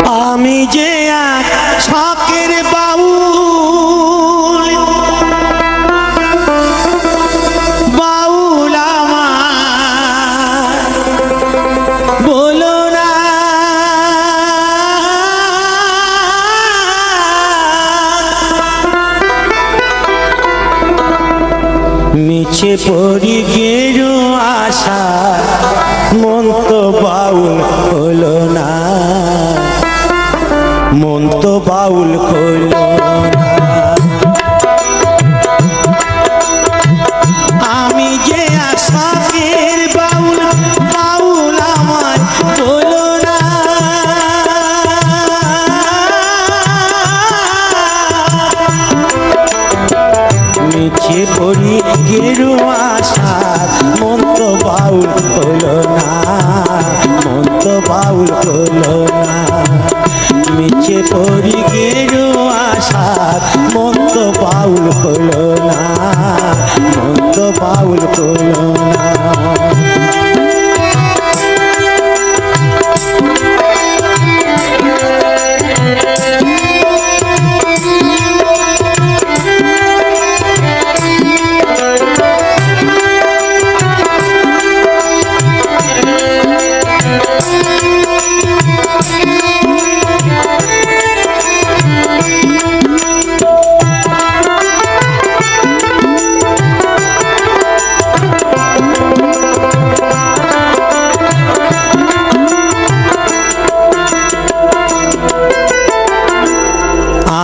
আমি যে এক শখের বাউল, বাউল আমার বলো না মিছে পড়ি গেরু আশা মন তো বাউল হলো না, মন তো বাউল হলো না। আমি যে আশাকের বাউল, বাউল আমার হলো না। মিছে পড়ি গেরু আশা মন তো বাউল হলো না, মন তো বাউল হলো না। মিছে পড়ি গেরু আশা মন তো বাউল হলো না, মন তো বাউল হলো না।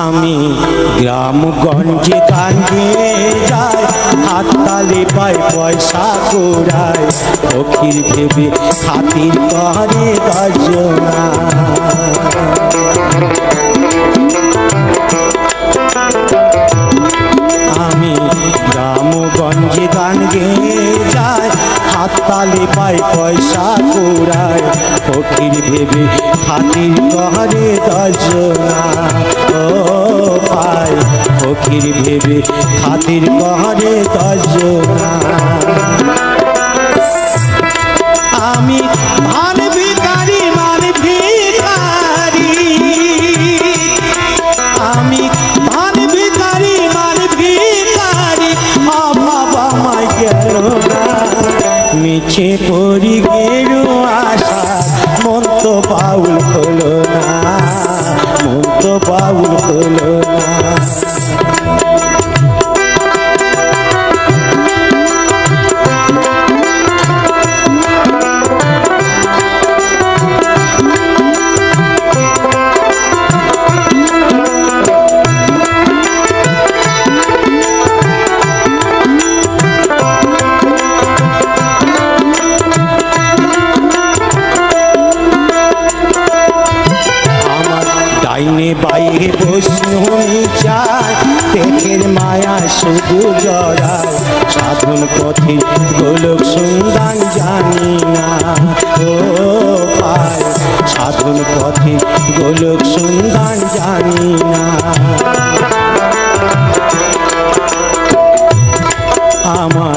আমি গ্রামগঞ্জে কান্দে যাই, হাততালি পাই পয়সা কুড়াই, ফকির ভেবে খাতির করে গজনা। আমি গ্রামগঞ্জে গান গেয়ে যাই, হাততালি পাই পয়সা কুড়াই, ফকির ভেবে খাতির করে গজনা। ও পাই ফকির ভেবে খাতির করে গজনা। আমি মান ভিখারি, মান ভিখারি, আমি মান ভিখারি, মান ভিখারি, অভাব আমায় গেল না। মিছে পড়ি গেরু আশা মন তো বাউল হলো না, মন তো বাউল হলো না। ডাইনে বাইরে বৈষ্ণবী চায়, পেটের মায়া শুধু জড়ায়, সাধন পথে গোলক সন্ধান জানি না। ও পায় সাধন পথে গোলক সন্ধান জানি না। আমার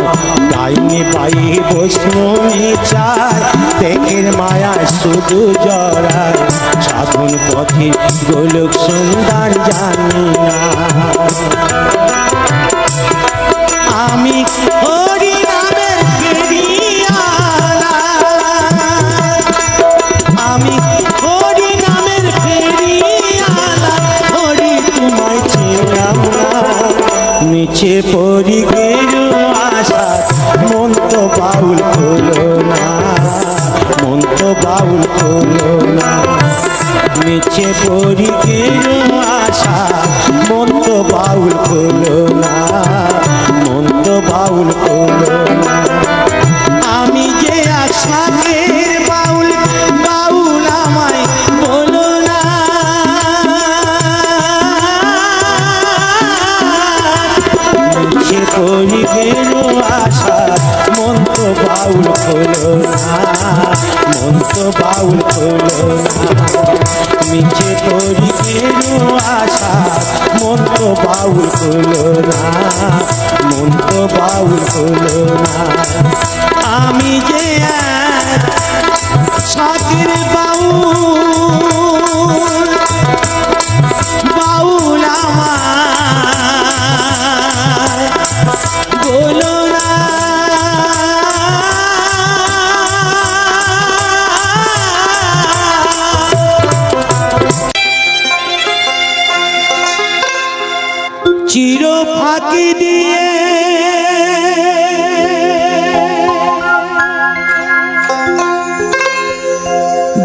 ডাইনে বাইরে বৈষ্ণবী চায়, পেটের মায়া শুধু জড়ায়, সাধন পথে গোলক সন্ধান জানি না। আমি হরি নামের ফেরিওয়ালা, আমি হরি নামের ফেরিওয়ালা, হরি তোমায় ছিলাম না। মিছে পড়ি গেরু আশা মন তো বাউল হলো না, মন তো বাউল হলো না। মিছে পড়ি গেরু আশা মন তো বাউল হলো না, মন তো বাউল হলো না। আমি যে আশাকের বাউল, বাউল আমায় বলো না। মিছে পড়ি গেরু আশা মন তো বাউল হলো না, মন তো বাউল হলো না। মিছে পড়ি গেরু আশা মন তো বাউল হলো না, মন তো বাউল হলো না। আমি যে এক শখের বাউল, চির ফাঁকি দিয়ে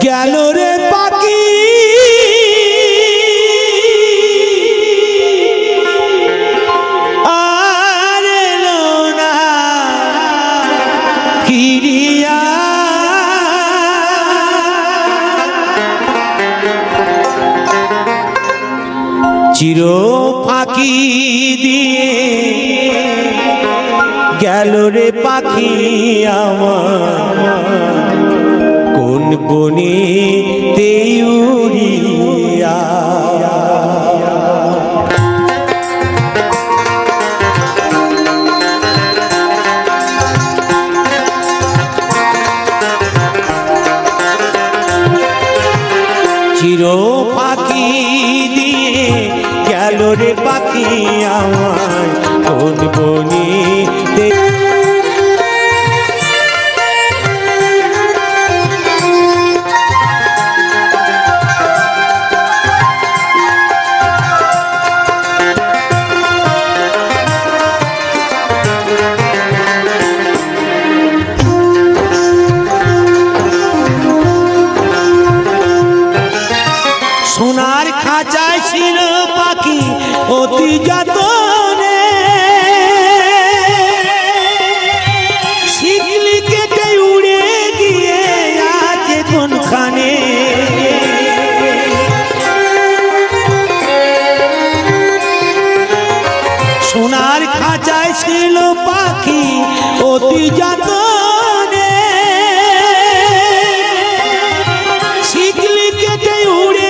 গেল রে পাখি আর এলো না ফিরিয়া চির ফাঁকি দিয়ে গেল রে পাখি আমার কোন বনে তেউরিয়া চির পাখি দিয়ে গেল রে পাখি আমার কোন বনে সোনার খাঁচায় ছিল পাখি অতি যতনে শিকলি কেটে উড়ে গিয়ে আছে কোনখানে সোনার খাঁচায় ছিল পাখি অতি যতনে শিকলি কেটে উড়ে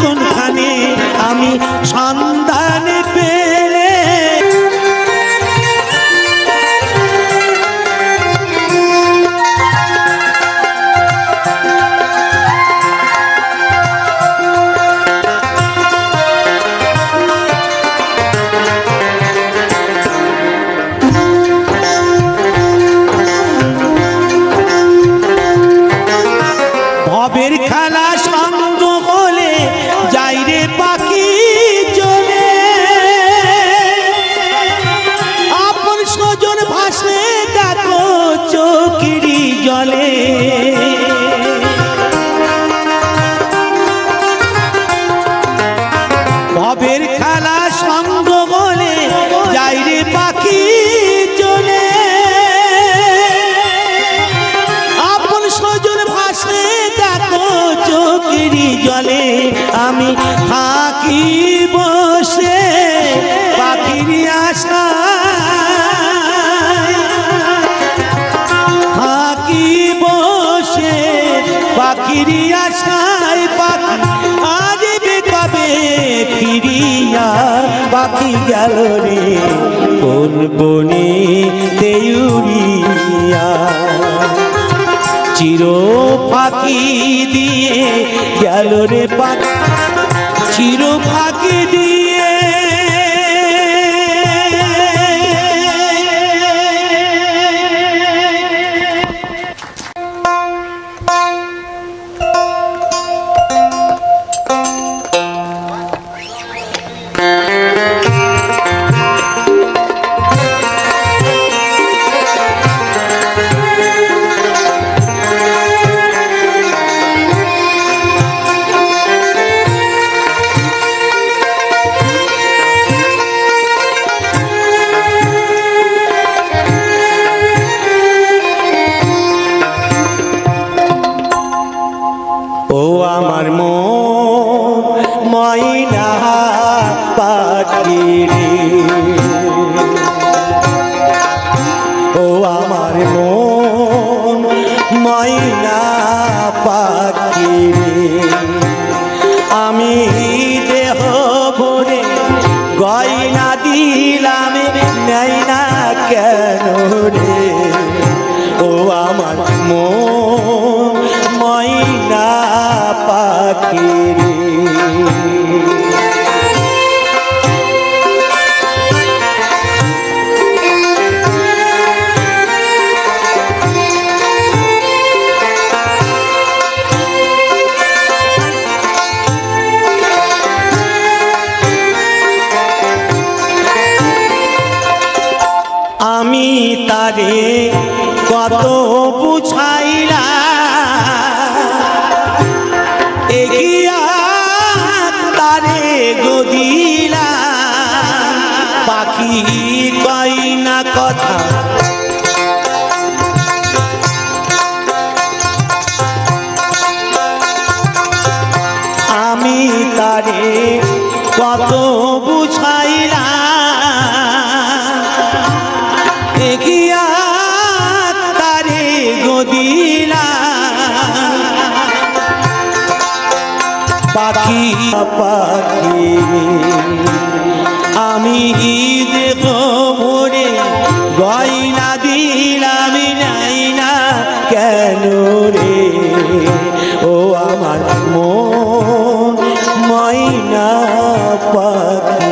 কোনখানে আমি সন্ধান পেলে ভবের খেলা সঙ্গ হলে যাই রে পাখি চলে আপন স্বজন ভাসে দেখো চোখেরই জলে ভবের খেলা সঙ্গ হলে যাই রে পাখি চলে আপন স্বজন ভাসে দেখো চোখেরই জলে আমি থাকি বসে পাখির আশায় থাকি বসে পাখির আশায় পাখি আসবে কবে ফিরিয়া পাখি গেল রে কোন বনে তেউরিয়া চির ফাঁকি দিয়ে গেল রে পাখি চির ফাঁকি দিয়ে ও আমার মন ময়না পাখি রে ও আমার মন ময়না পাখি রে আমি দেহ ভরে গয়না দিলাম নেই না কেন রে ও আমার মন ময়না পাখি রে তারে কত বুঝাইলা এগিয়া তারে গদিলা পাখি কই না কথা আমি তারে কত বুঝাইলা এগিয়া তারে গদিলা পাখি পাখি আমি দেহ ভরে গয়না দিলাম নাই না কেন রে ও আমার মন ময়না পাখি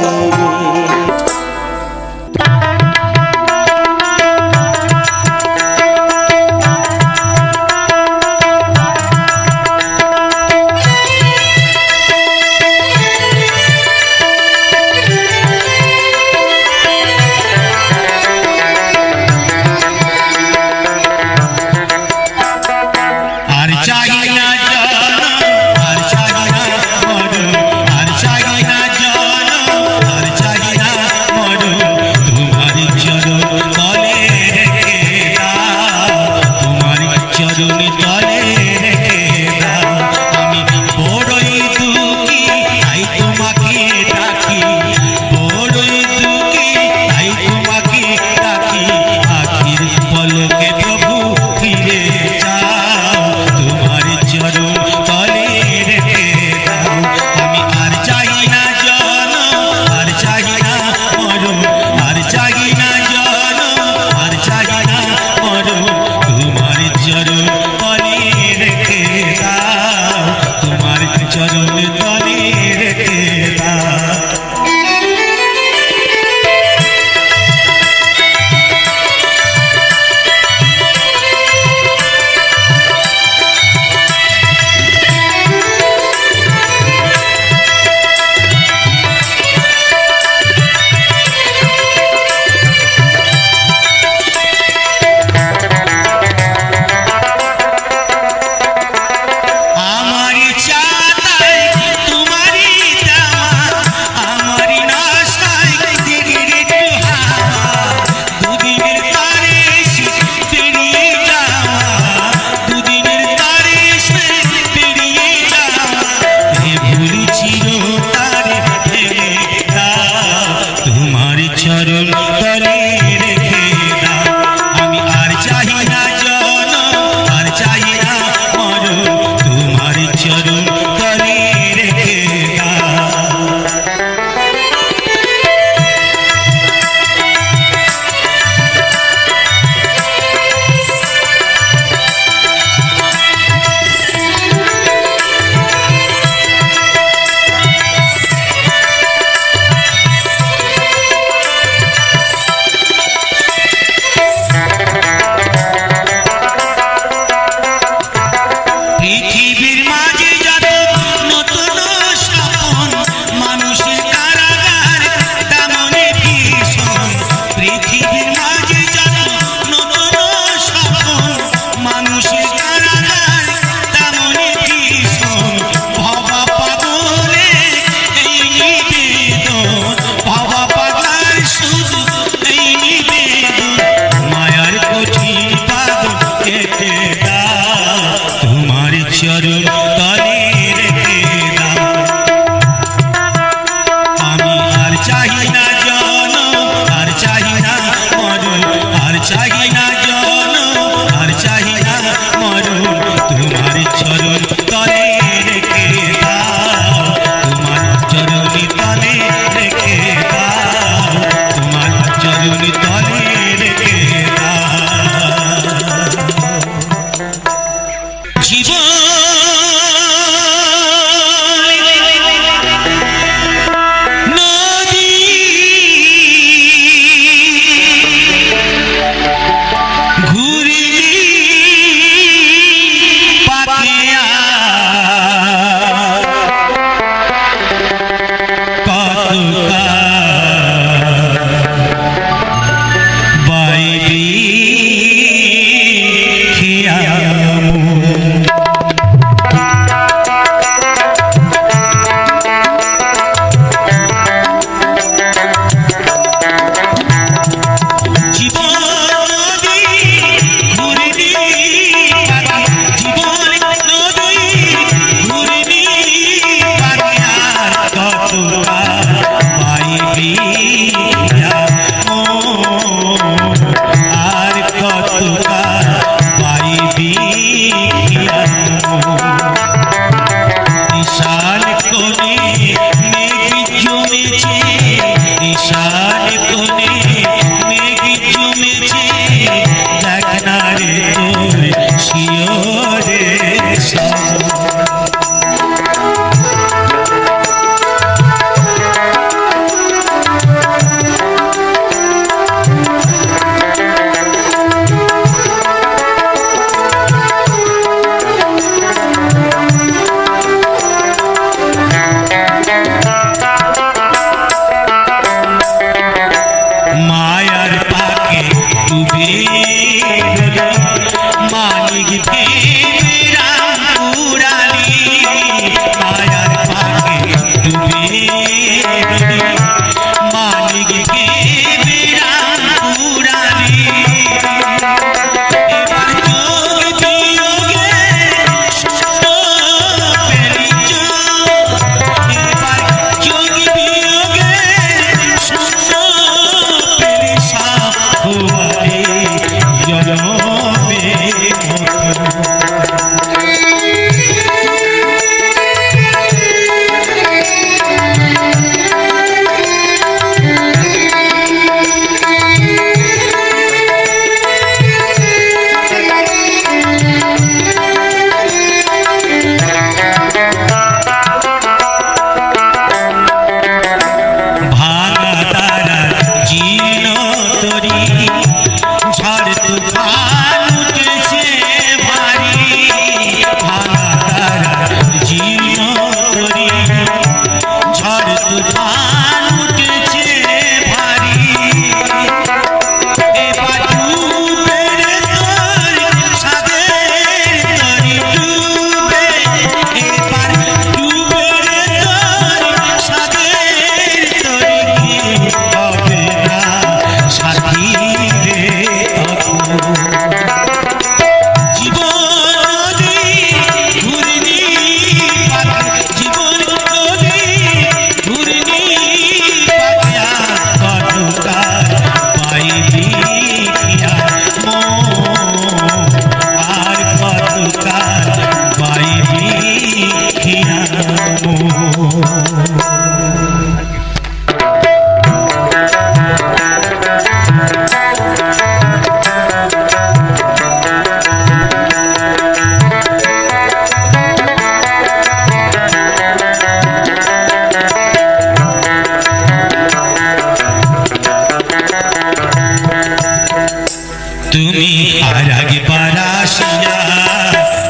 তুমি আর একবার আসিয়া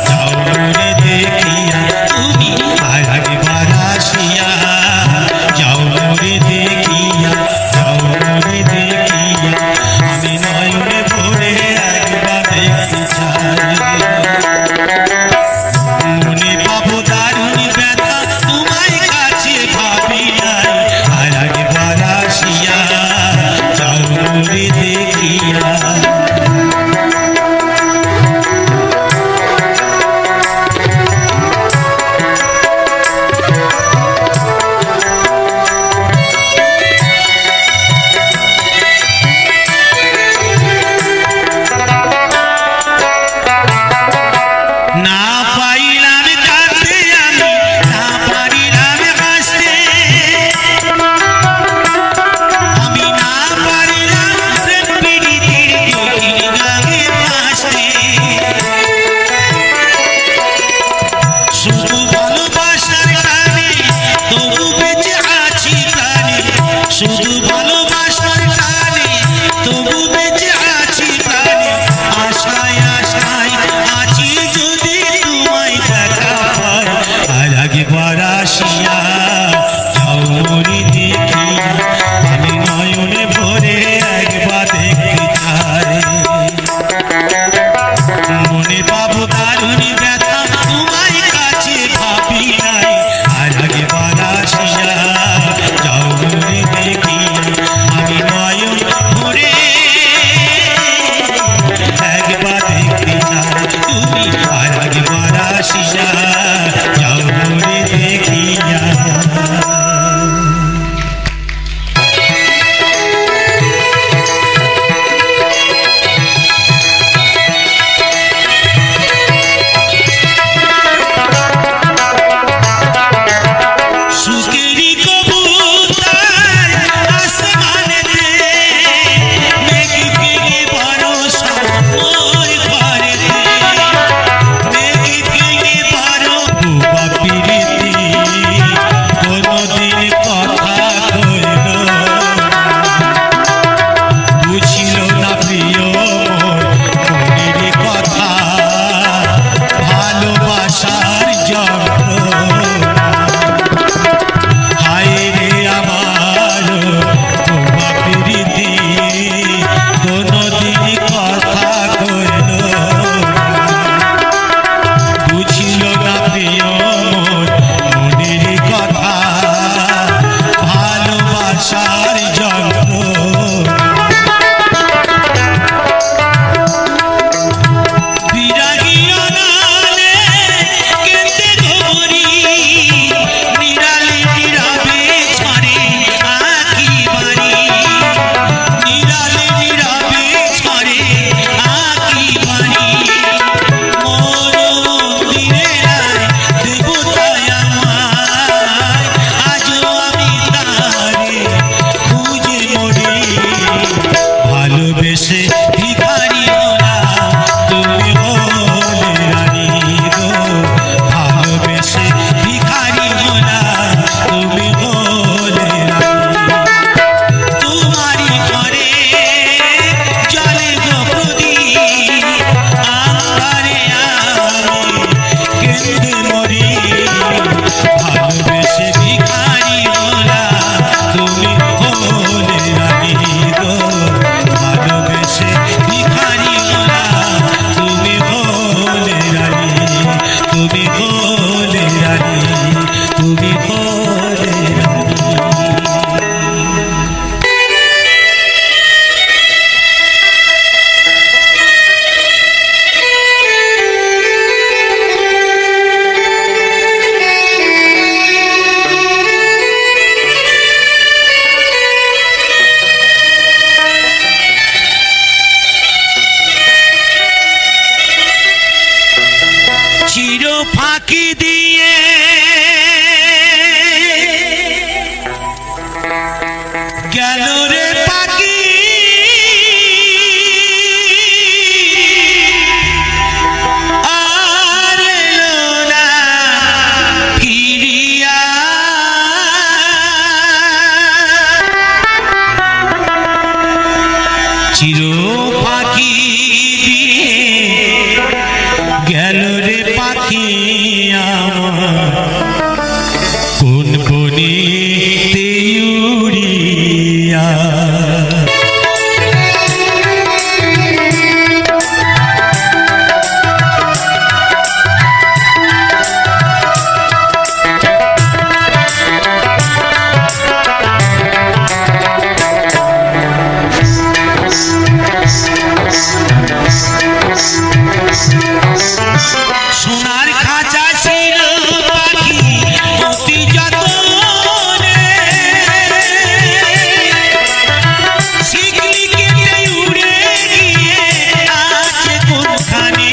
যাও রে দেখিয়া, তুমি আর একবার আসিয়া চির পাখি দিয়ে গেল রে পাখি আমার কোন বনেতে উড়িয়া। সোনার খাঁচা ছিল পাখি অতি যতনে, শিকলি কেটে উড়ে গিয়ে আছে কোনখানে।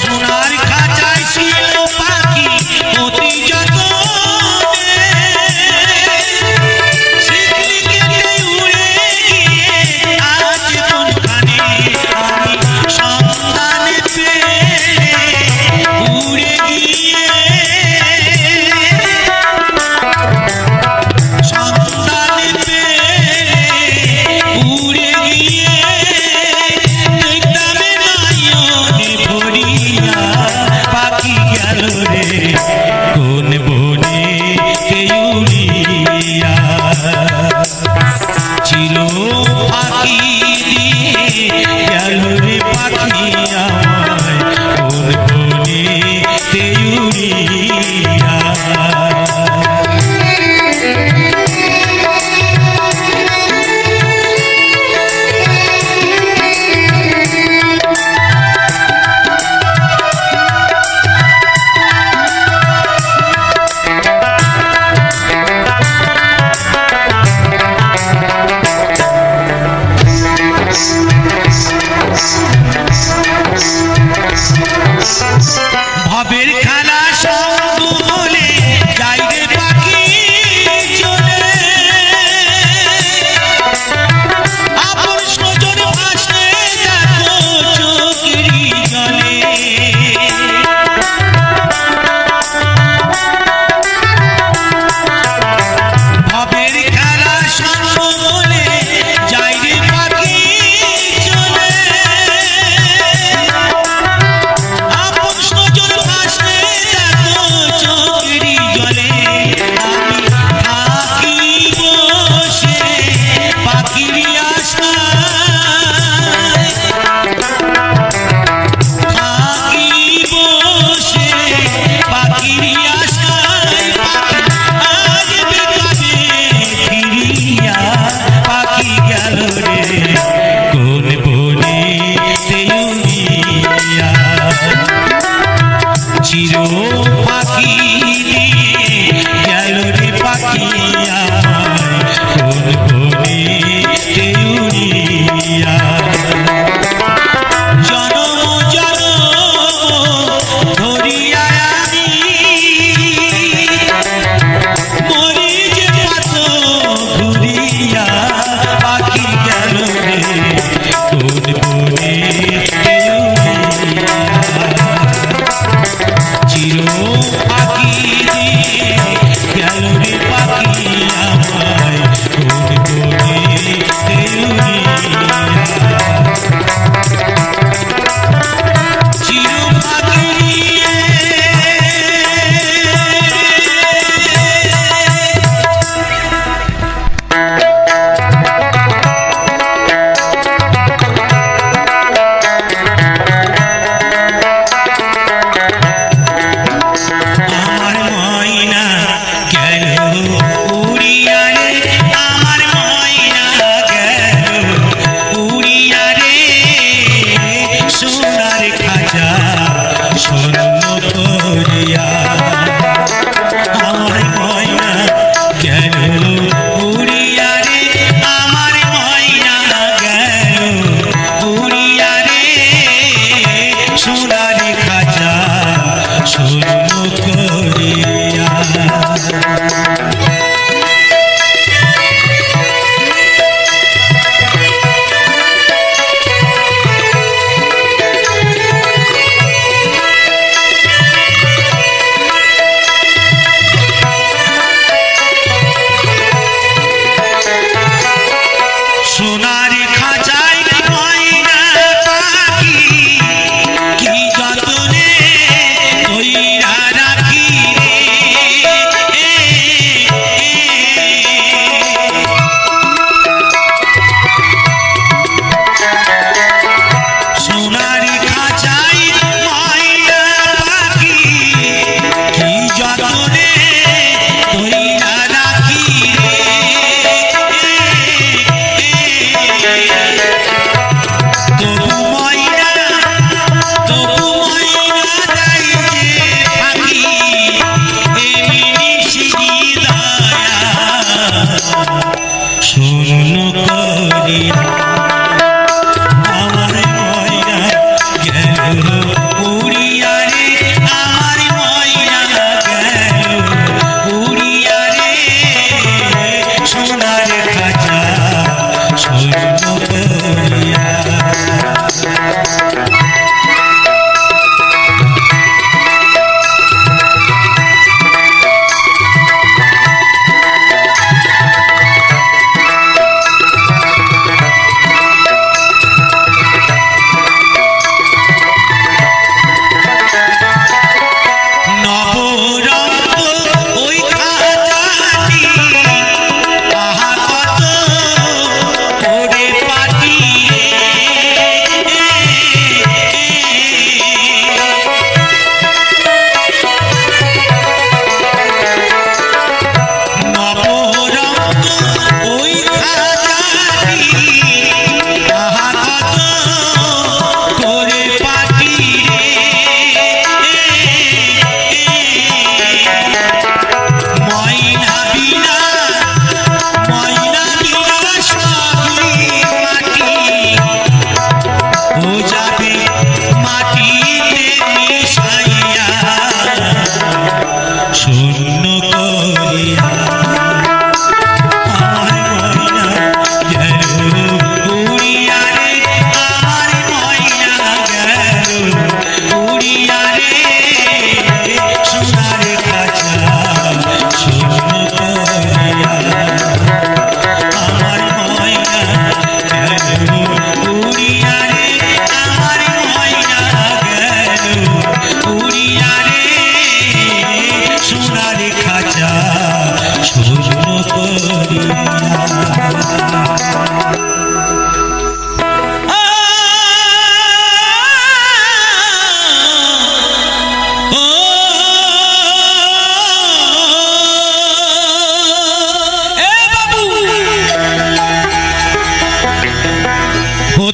সোনার খাঁচায় ছিল পাখি অতি যতনে, শিকলি কেটে উড়ে গিয়ে আছে কোনখানে। আমি সন্ধানে পেয়ে উড়ে গিয়ে, সন্ধানে পেয়ে উড়ে গিয়ে দেখতামে নয়নে ভরিয়া পাখি গেল রে কোন বনেতে উড়িয়া। চির পাখি দিয়ে গেল রে পাখি আমায় কোন বনেতে উড়িয়া। ভবের খেলা সঙ্গ বলে যাই রে পাখি চলে, আপন স্বজন ভাসতে দেখো চোখেরই জলে। ভবের খেলা সঙ্গ বলে যাই রে পাখি চলে, আপন স্বজন ভাসতে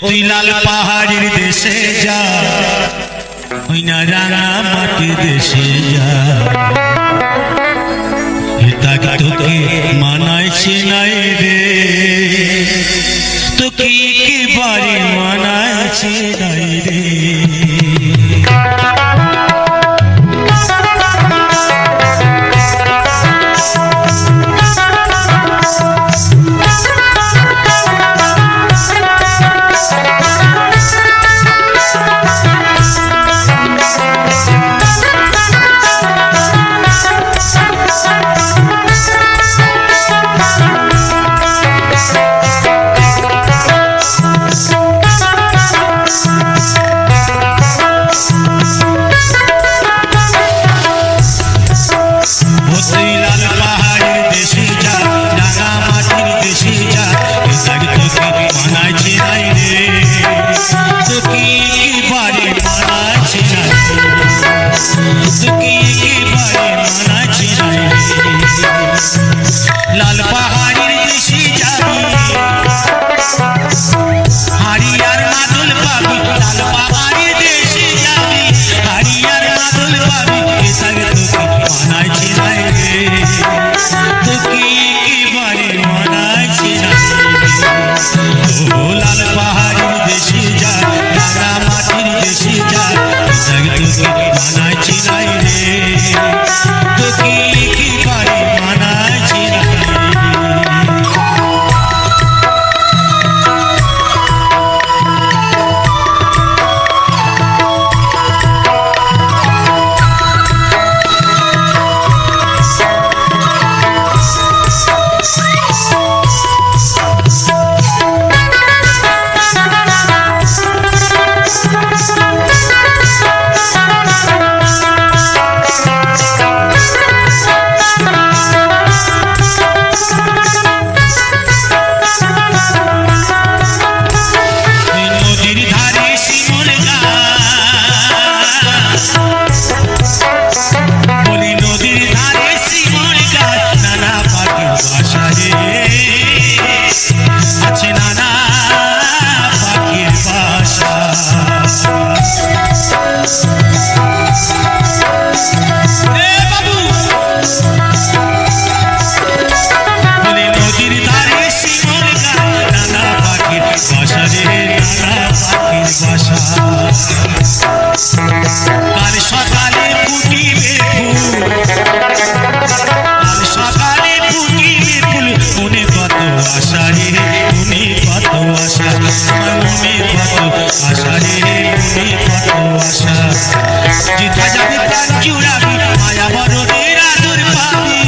তুই লাল পাহাড়ের দেশে যা, ওই না রাঙা মাটির দেশে যা, এটা তোকে মানাইছে নাই রে, তোকে একেবারে মানাইছে নাই রে। লাল পাহাড়ের দেশে যাবি, হারিয়ার মাদল পাবি, লাল পাহাড়ের দেশে যাবি, হারিয়ার মাদল পাবি, এটাকে তোকে মানাইছে নাই রে, তোকে একেবারে মানাইছে নাই রে। ও লাল পাহাড়ের দেশে যা, রাঙা মাটির দেশে যা, এটাকে তোকে মানাইছে নাই রে, তোকে একেবারে মানাইছে নাই। কাল সকালে ফুটিবে ফুল, কাল সকালে ফুটিবে ফুল, মনে কত আশা রে, মনে কত আশা, আমার মনে কত আশা রে, মনে কত আশা, যেটা যাবে প্রাণ জুড়াবি, মায়া বরদের আদর পাবি,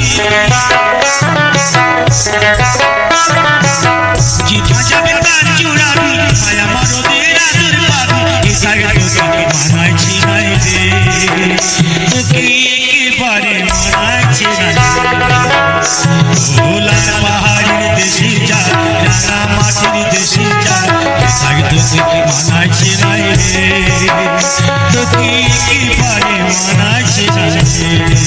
যেটা যাবে প্রাণ জুড়াবি, মায়া বরদের আদর পাবি, এটাকে তোকে মানাইছে নাই রে, তোকে একেবারে মানাইছে নাই। ও লাল পাহাড়ের দেশে যা, রাঙা মাটির দেশে যা, এটাকে তোকে মানাইছে নাই রে, তোকে একেবারে মানাইছে নাই রে।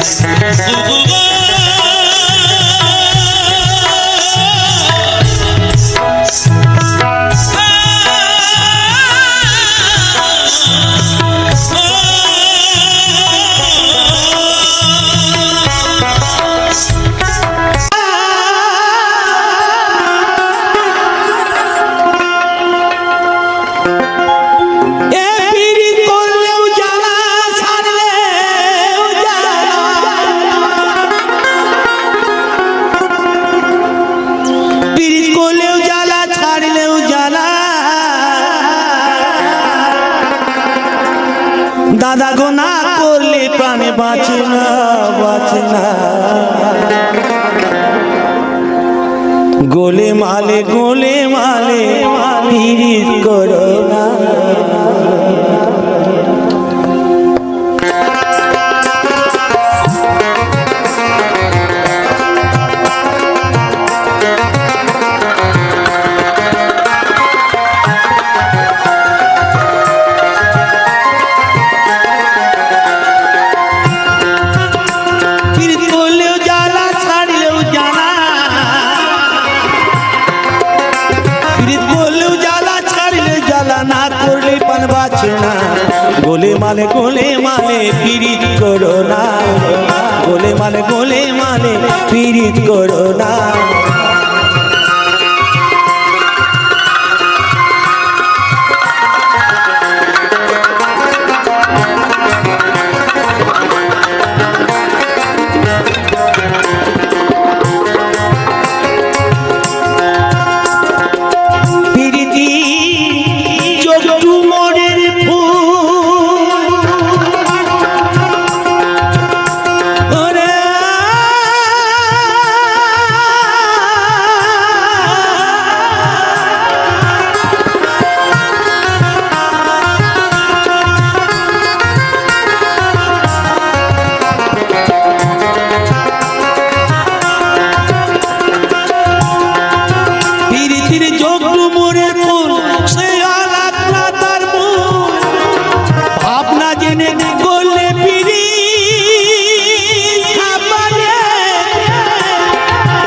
এ পীড়িত করলেও জ্বালা, ছাড়লেও জ্বালা। পীড়িত করলেও জ্বালা, ছাড়লেও জ্বালা। দাদা গো না করলে প্রাণে বাঁচে না, বাঁচে না। গোলে মালে পীড়িত করো না। পীড়িত করলেও জ্বালা, ছাড়লেও জ্বালা। পীড়িত করলেও জ্বালা, ছাড়লেও জ্বালা। না করলে পান বাঁচে না। গোলে মালে পীড়িত করো না। গোলে মালে পীড়িত করো না। পীড়িতি চোখ মোড়ের ফুল। ওরে পীড়িতির যোগ মোড়ের ফুল, সে আলাপ না তার মূল। ভাবনা জেনে করলে পীড়িত, খাপালে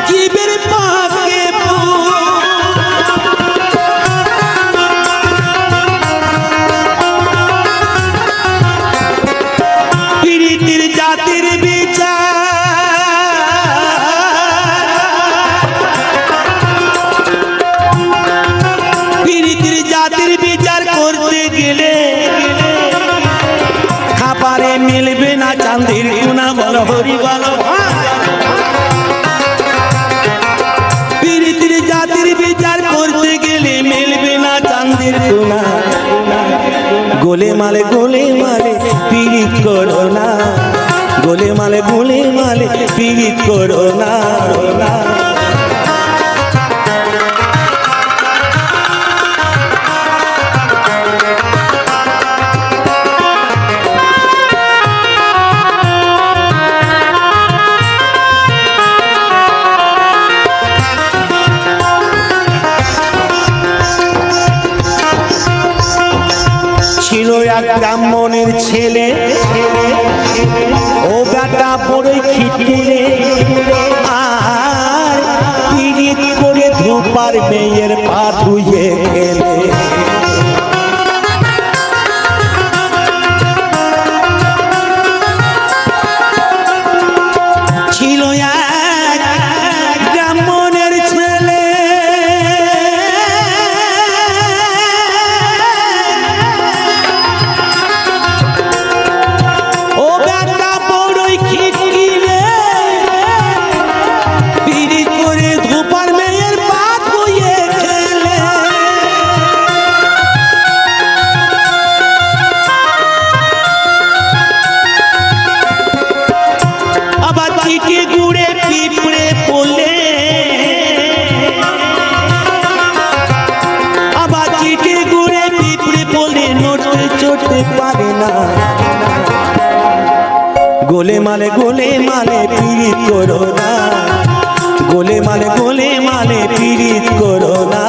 জীবের পাকে ফুল। পীড়িতির জাতির বিচার, পীড়িতির জাতির বিচার করতে গেলে খাপারে মিলবে না চাঁদের কোনা। বলো হরি বলো। পীড়িতির জাতির বিচার করতে গেলে মিলবে না চাঁদের কোনা। গোলে মালে পীড়িত করো না। গোলে মালে পীড়িত করো না। ছিল এক ব্রাহ্মণের ছেলে, ও বেটা বড়ই খিটখিটে। আর পীড়িত করে ধূপার মেয়ের পা ধুয়ে খেলে। ছিল এক ব্রাহ্মণের ছেলে, ও বেটা বড়ই খিটখিটে। পীড়িত করে ধূপার মেয়ের পা ধুয়ে খেলে। আবার চিঠি গুড়ে পিঁপড়ে পড়লে, আবার চিঠি গুড়ে পিঁপড়ে পড়লে নড়তে চড়তে পারে না। গোলে মালে পীড়িত করো না। গোলে মালে পীড়িত করো না।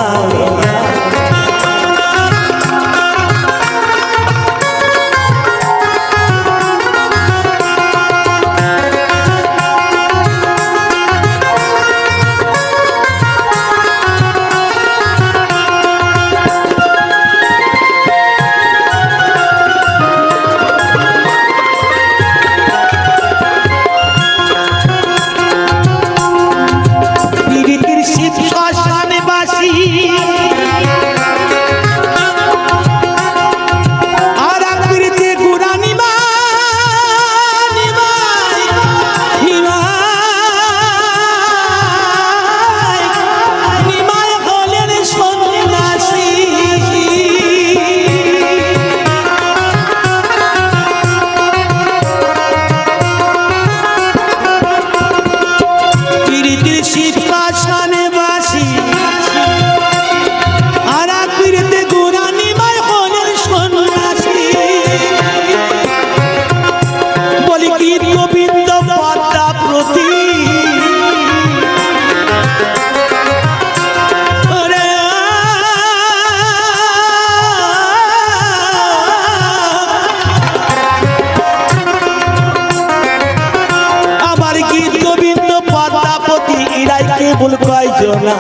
ফুল কয়জনা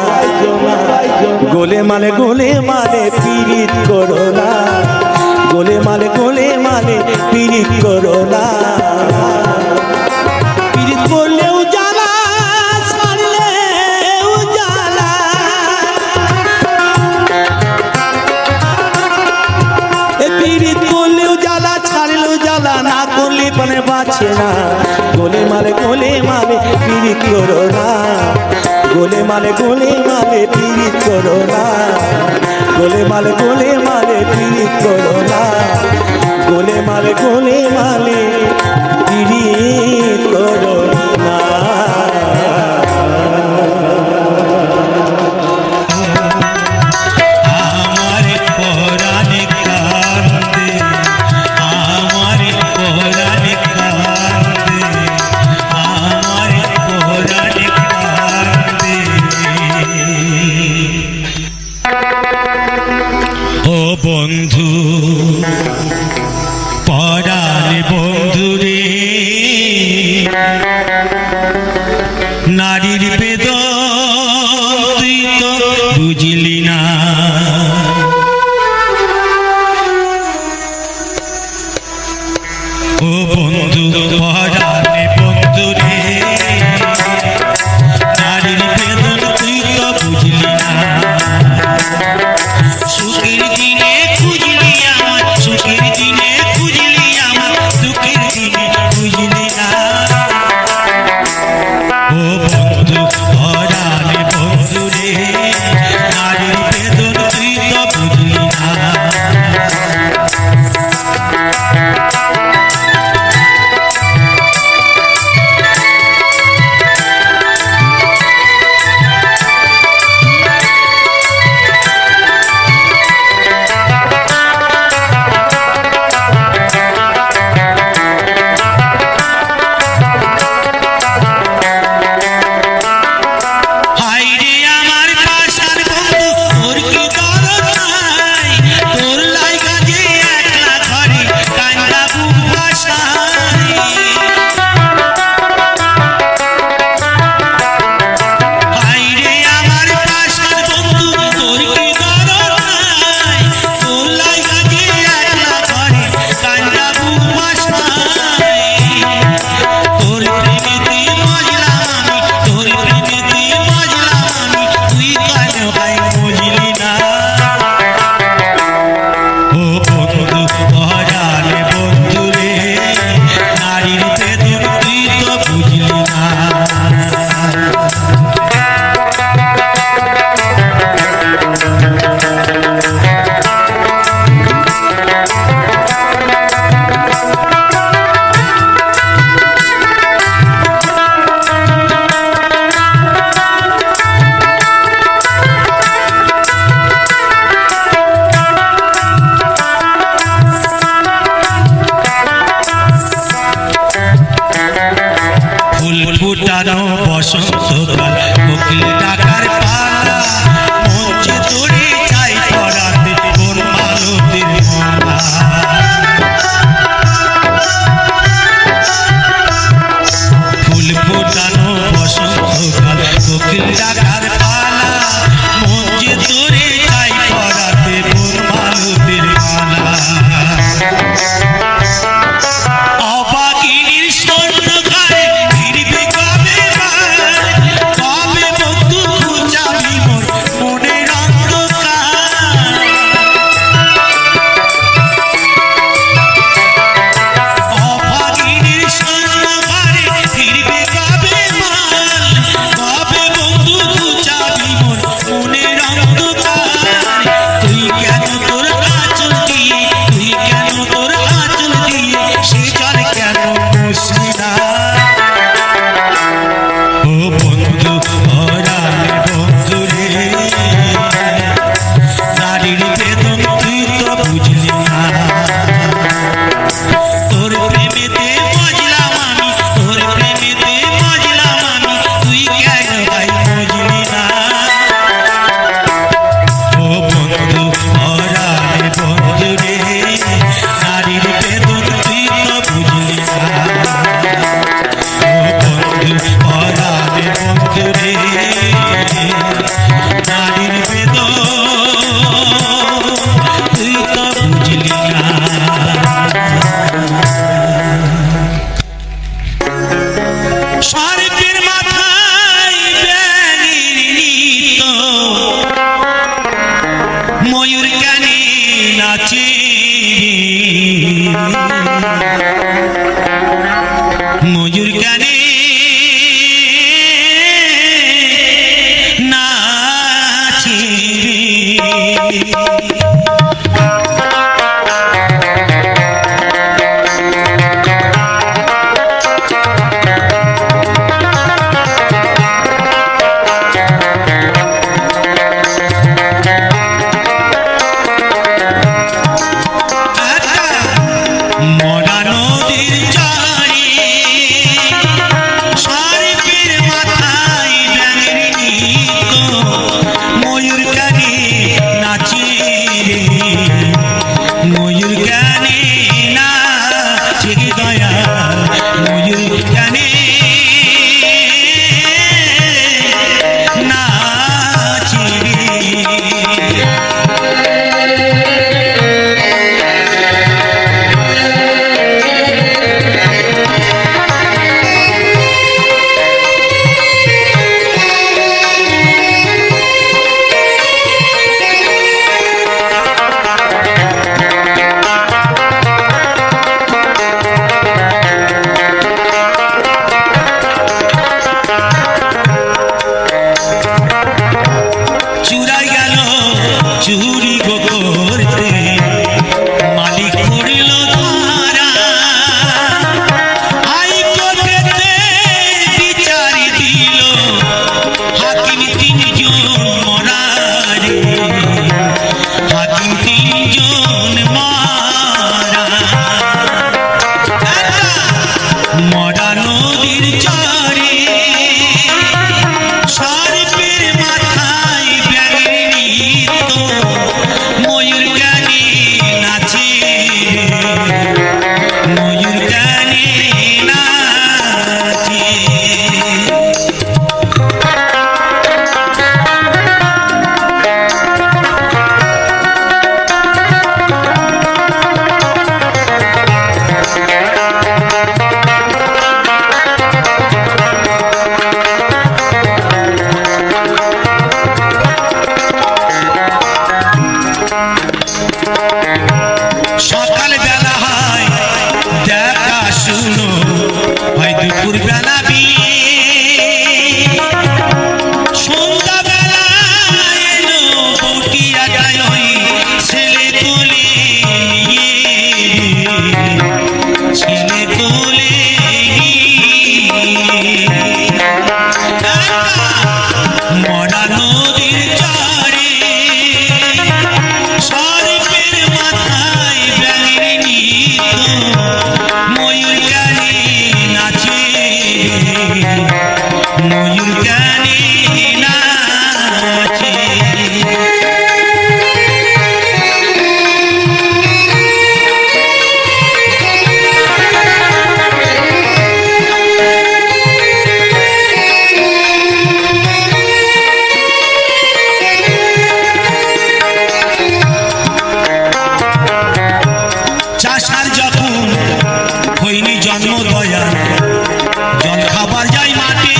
গোলেমালে পীড়িত করো না গোলেমালে পীড়িত করো না পীড়িত করলেও জ্বালা ছাড়লেও জ্বালা পীড়িত করলেও জ্বালা ছাড়লেও জ্বালা না করলে পানে বাঁচে না গোলেমালে পীড়িত করো না গোলেমালে পীড়িত করো না গোলেমালে পীড়িত করো না গোলেমালে পীড়িত করো না আমার পরাণে কান্দে আমার পরাণে কান্দে আমার পরাণে কান্দে ও বন্ধু পরাণে বন্ধু রে নারীর বেদন তুই তো বুঝলি না ও বন্ধু পরাণে বন্ধু রে নারীর বেদন তুই তো বুঝলি না সুখের দিনে খুঁজলি আমার সুখের দিনে খুঁজলি আমার দুঃখের দিনে খুঁজলি না ও বন্ধু পরাণে বন্ধু রে নারীর বেদন তুই তো বুঝলি না হাইরে আমার পাশার বন্ধু তোর কি দরদ নাই তোর লাইগা যে একলা ঘরে কান্দা বুক ভাসাই হাইরে আমার পাশার বন্ধু তোর কি দরদ নাই তোর লাইগা যে একলা ঘরে কান্দা বুক ভাসাই তোর প্রেমেতে মজলাম আমি তোর প্রেমেতে মজলাম আমি তুই কেন ভাই বুঝলি না ও বন্ধু পরাণে বন্ধু রে নারীর বেদন তুই তো বুঝলি না ফুল ফুটানো বসন্তকাল কোকিল ডাকার পালা মঞ্চে তোরে চাই পড়াতে তোর মালতীর মালা ফুল ফুটানো বসন্তকাল কোকিল ডাকার পালা মঞ্চে তোরে চাই পড়াতে তোর মালতীর মালা অবাগিনীর স্বর্ণ ঘরে ফিরবে কবে বন্ধু খুঁজাবে সর্পের মাথায় ব্যাঙের নৃত্য, ময়ূর গানে নাচে, ময়ূর গানে নাচে। মরা নদীর চরে সর্পের মাথায় ব্যাঙের নৃত্য, ময়ূর গানে নাচে রে, ময়ূর গানে নাচে দয়া, ময়ূর গানে নাচে রে। চুরাই গেল চুরি গো করতে, মালিক পড়ল ধরা, হাইকোর্টেতে বিচার দিল, হাকিম তিনজন মরা রে, হাকিম তিনজন মারা। মরা নদীর চরে সর্পের মাথায় ব্যাঙের নৃত্য, ময়ূর গানে নাচে, ময়ূর গানে নাচে। সকাল বেলা হয় দেখা শুনো, হয় দুপুর বেলা বিয়ে, সন্ধ্যা বেলা এলো বউটিয়া যায় ওই ছেলে কোলে নিয়ে, ছেলে কোলে নিয়ে। মরা নদীর চরে সর্পের মাথায় ব্যাঙের নৃত্য, ময়ূর গানে নাচে, ময়ূর গানে নাচে। চাষার যখন হইনি জন্ম দয়া, জল খাবার যাই মাঠে,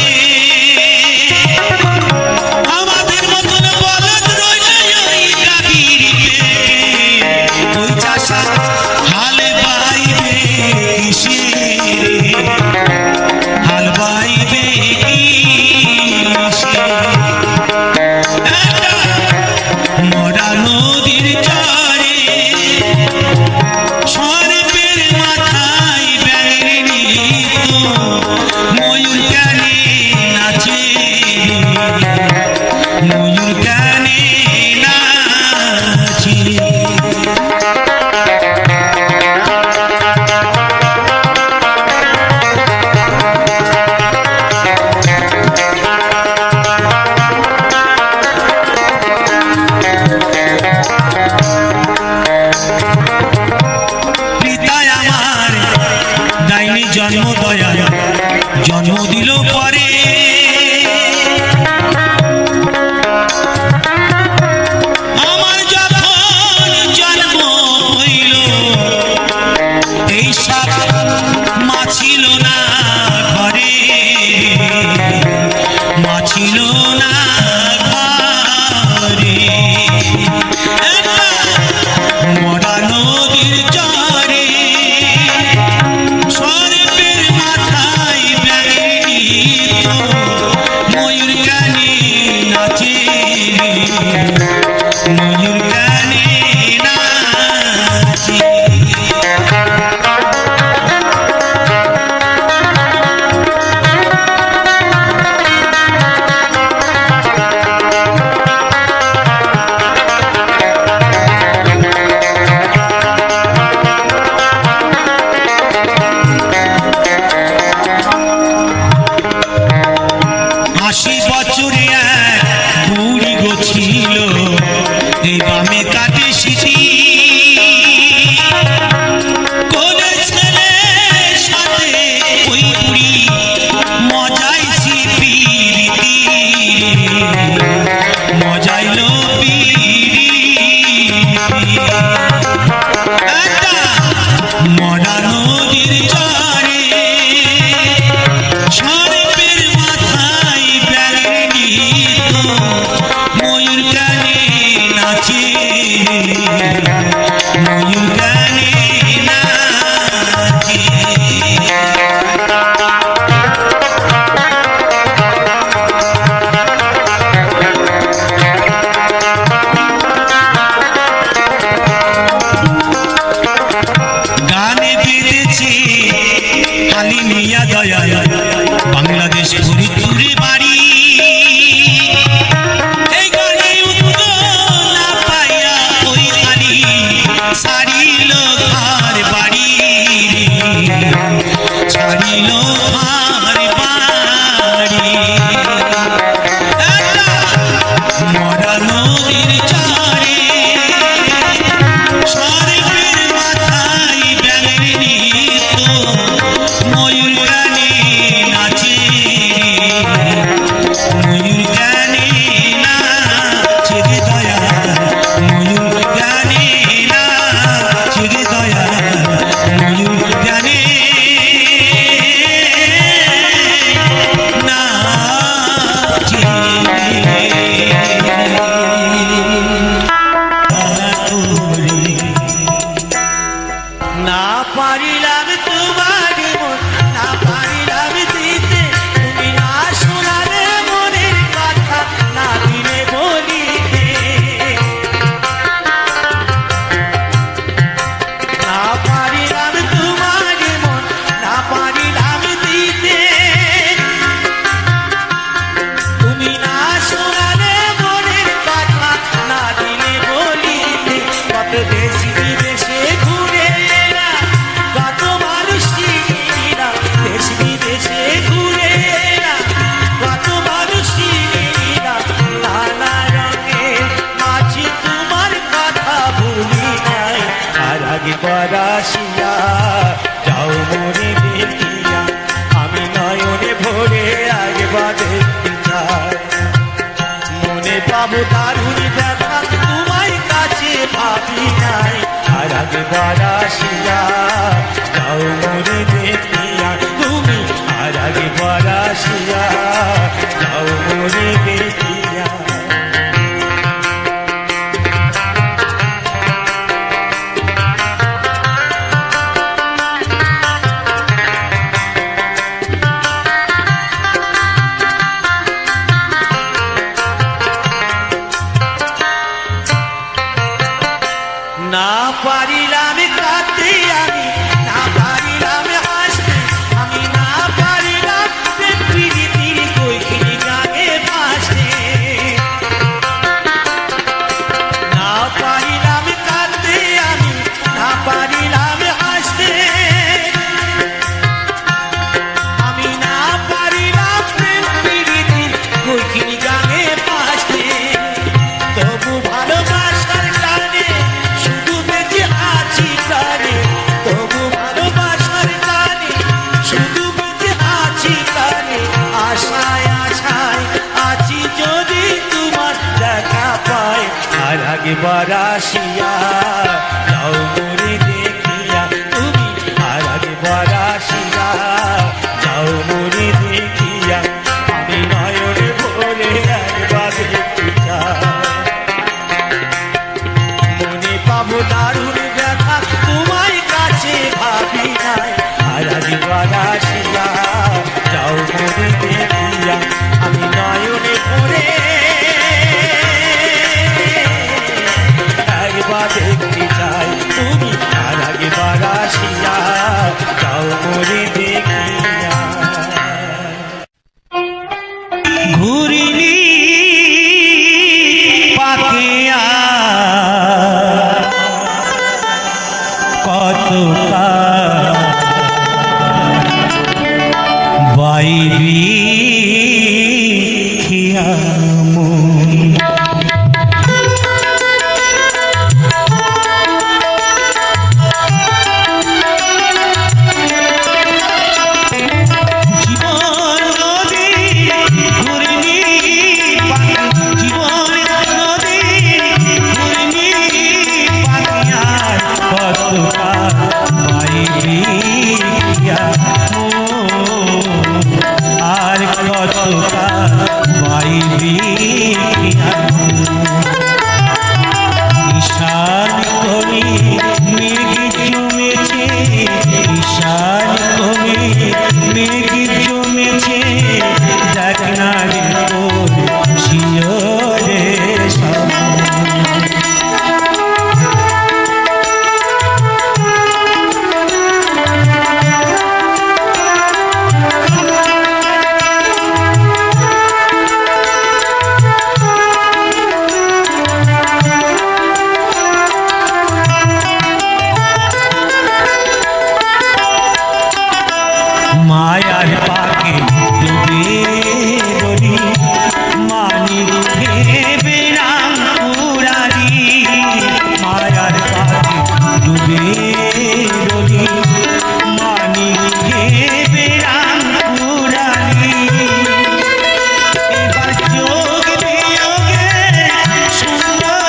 ময়ূর গানে নাচে। বাংলাদেশ ফরিদপুরে বাড়ি, এই গানে উত্তর না পাইয়া ওই খালি ছাড়িল ঘর বাড়ি, ছাড়িল ঘর বাড়ি। মরা নদীর চরে সর্বের মাথায় ব্যাঙের নৃত্য, ময়ূর গানে নাচে, ময়ূর গানে নাচে রে দয়া, ময়ূর গানে নাচে রে দয়া, ময়ূর গানে নাচে। না পারিলাম তোমার মন, না পারিলাম দিতে, তুমি না শোনালে মনের কথা, না দিলে বলিতে। না পারিলাম তোমার মন, না পারিলাম দিতে, তুমি না শোনালে মনের কথা, না দিলে বলিতে। কত দেশ বিদেশে ঘুরে এলাম, কত মানুষ চিনিলাম, দেশ বিদেশে ঘুরে এলাম, কত মানুষ চিনিলাম, নানা রঙে মাঝি তোমার কথা ভুলি নাই। আর আগে পরাশিয়া যাও মনে দেখিয়া, আমি নয়নে ভরে একবার দেখতে চাই। মনে পাবো দারুণ দেখা, তোমায় কাছে ভাবি নাই। আর আগে পরাশিয়া যাও মনে দেখিয়া, তুমি আর আগে পরাশিয়া যাও মনে দেখিয়া। না পারিলাম কাঁদতে আমি, না পারিলাম হাসতে, আমি না পারিলাম প্রীতির কইখিনি গানে ভাসতে। না পারিলাম কাঁদতে আমি, না পারিলাম হাসতে, আমি না পারিলাম প্রীতির কইখিনি গানে ভাসতে। তবু ভালোবাসার টানে শুধু বেঁচে আছি প্রাণে, তবু ভালোবাসার টানে শুধু বেঁচে আছি প্রাণে। আশায় আশায় আছি যদি তোমার দেখা পাই। আর আগে পরাশিয়া যাও মনে দেখিয়া, তুমি আর আগে পরাশিয়া যাও মনে দেখিয়া, আমি নয়নে ভরে একবার দেখতে চাই। মনে পাবো দারুণ দেখা, তোমায় কাছে ভাবি নাই। আর আগে পরাশিয়া যাও মনে দেখিয়া, আমি নয়নে ভরে ঘুরিনি পাখিয়া কত বাইবি আর কত বাইবি ঈশান কোণে মেঘ জমেছে, ঈশান কোণে মেঘ জমেছে, দেখ না রে তোর শিয়রে মায়ার পাকে ডুবে রলি মানিক ভেবে রাম পুরারি, মায়ার পাকে ডুবে রলি মানিক ভেবে রাম পুরারি, এবার যোগ বিয়োগে সুন্দর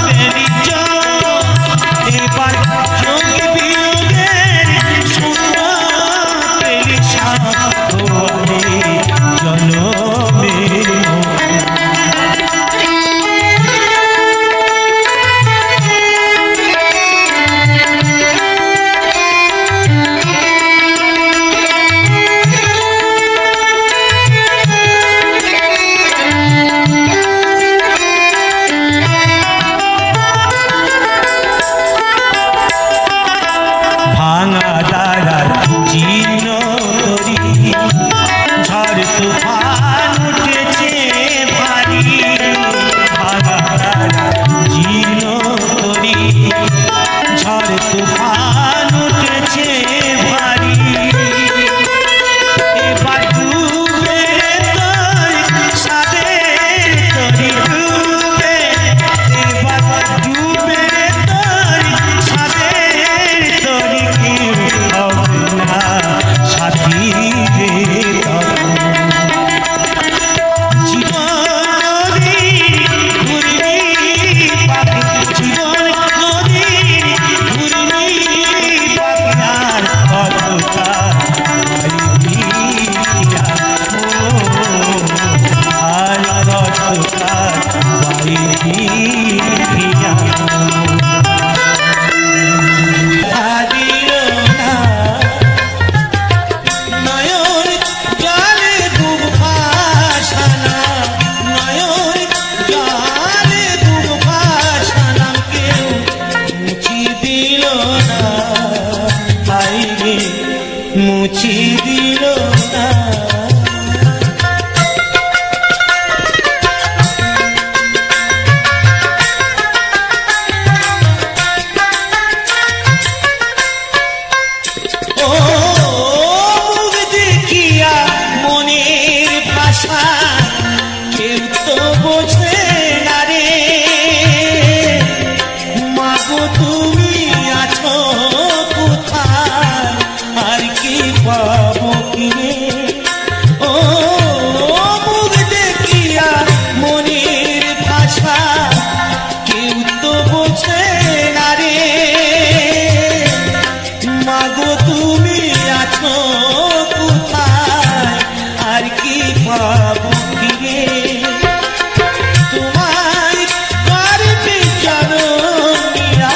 পেলি চোখ, এবার যোগ বিয়োগে সুন্দর ভাঙা দাঁড়ার জীর্ণ তরি, ঝড় তুফান উঠেছে ভারী, ভাঙা দাঁড়ার জীর্ণ তরি, ঝড় তুফান উঠেছে ভারী, এবার ডুবে তোর সাদের তরি ডুবে, এবার ডুবে তোর সাদের তরি সাথী রে জীবন ঘুরি পাখি, জীবন নদী ঘুরি পাখিয়ার কতটা আর কতটা বাইরিয়া মুছি দিল না। ও মুখ দেখিয়া মনের ভাষা কেউ তো বোঝে না রে, মাগো তুমি আছো কোথায় আর কি পাবো কিনে, ও মুখ দেখিয়া মনের ভাষা কেউ তো বোঝে না রে, মাগো তুমি আছো কোথায় আর কি পাবো কিনে, তোমায় করবে জনমিয়া,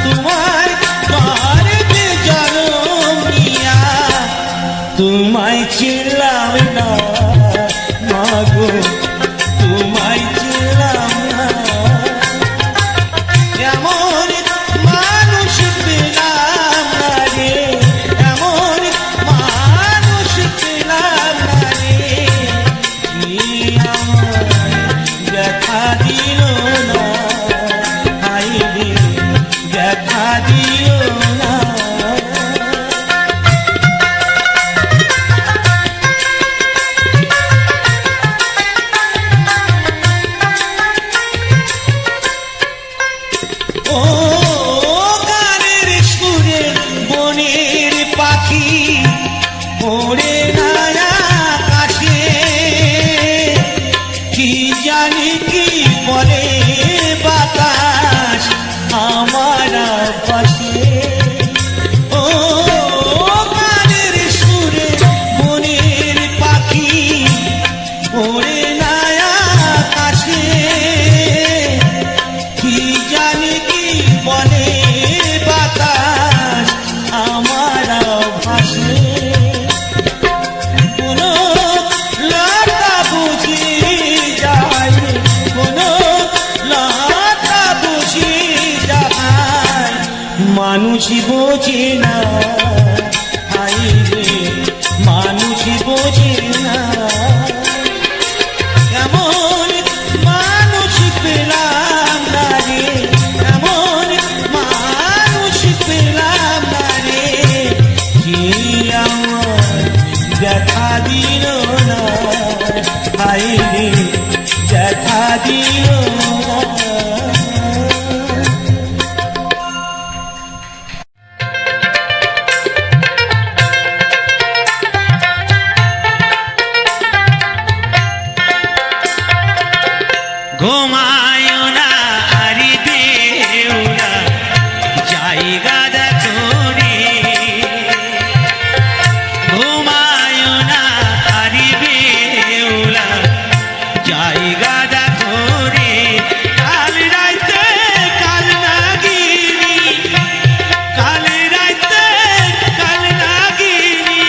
তোমায় করবে জনমিয়া, তোমায় ছিলাম না মাগো, তোমায় ছিলাম না, এমন মানুষ পেলাম না রে, এমন মানুষ পেলাম না রে, কি যাইনি দেখা দিও না। ঘুমায় না আরি দেউলা জায়গা দেখো রে ঘুমায় না আরি দেউলা জায়গা দেখো রে কাল রাইতে কাল নাগিনি কাল রাইতে কাল নাগিনি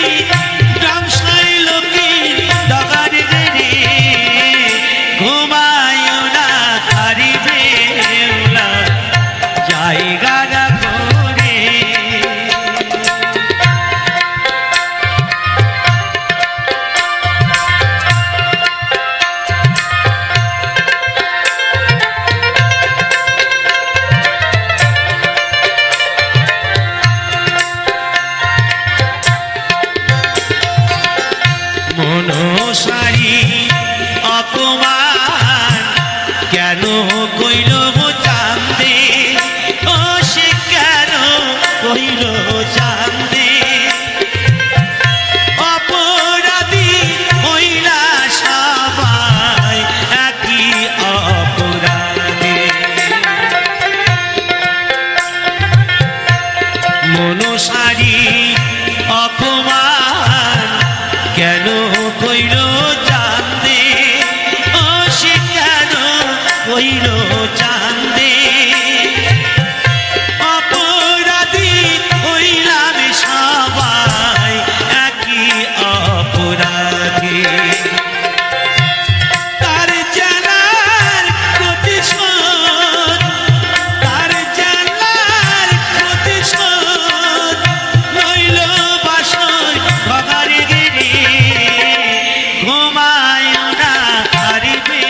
গ্রাম সাই লোকে ডগার রে ঘুমায় জায়গা দেখো রে মনসারি অপমান কেন কইল চাঁদে ও সে কেন কইল চাঁদে অপরাধী হইলা সবাই একই অপরাধে মনসারি অপমান কেন কইল চাঁদে ও সে কেন কইল চাঁদে অপরাধী হইলাম সবাই একই অপরাধী তার জানার প্রতিশোধ তার জানার প্রতিশোধ লইল বাসর ভগারে গেরে ঘুমায় না হারিবে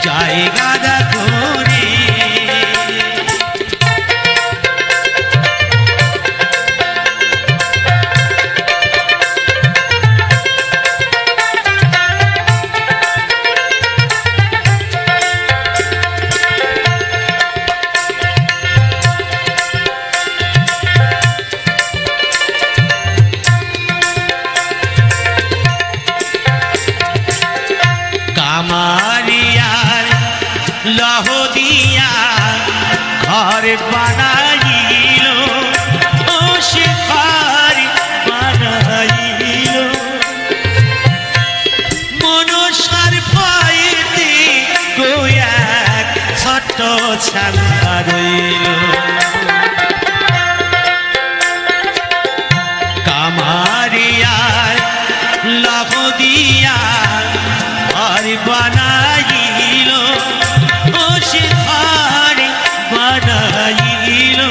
জায়গা দেখো রে কামারিয়ার লহ দিয়া ঘর বানাইল ও সে ঘর বানাইল মনসার ভয়েতে গোয়াক ছোট ছান্দা রইল কামারিয়ার লহ দিয়া ঘর বানাইল ও সে ঘর বানাইল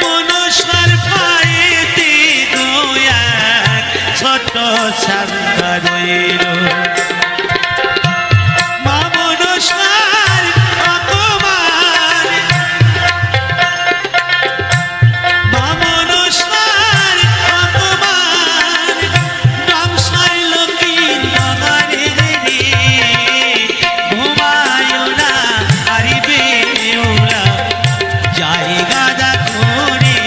মনসার ভয়েতে গোয়াক ছোট ছান্দা রইল মা মনসার অপমান মা মনসার অপমান গ্রাম সাই লোকে ডগারে রে ঘুমায় না হারিবে ওরা জায়গা দেখো রে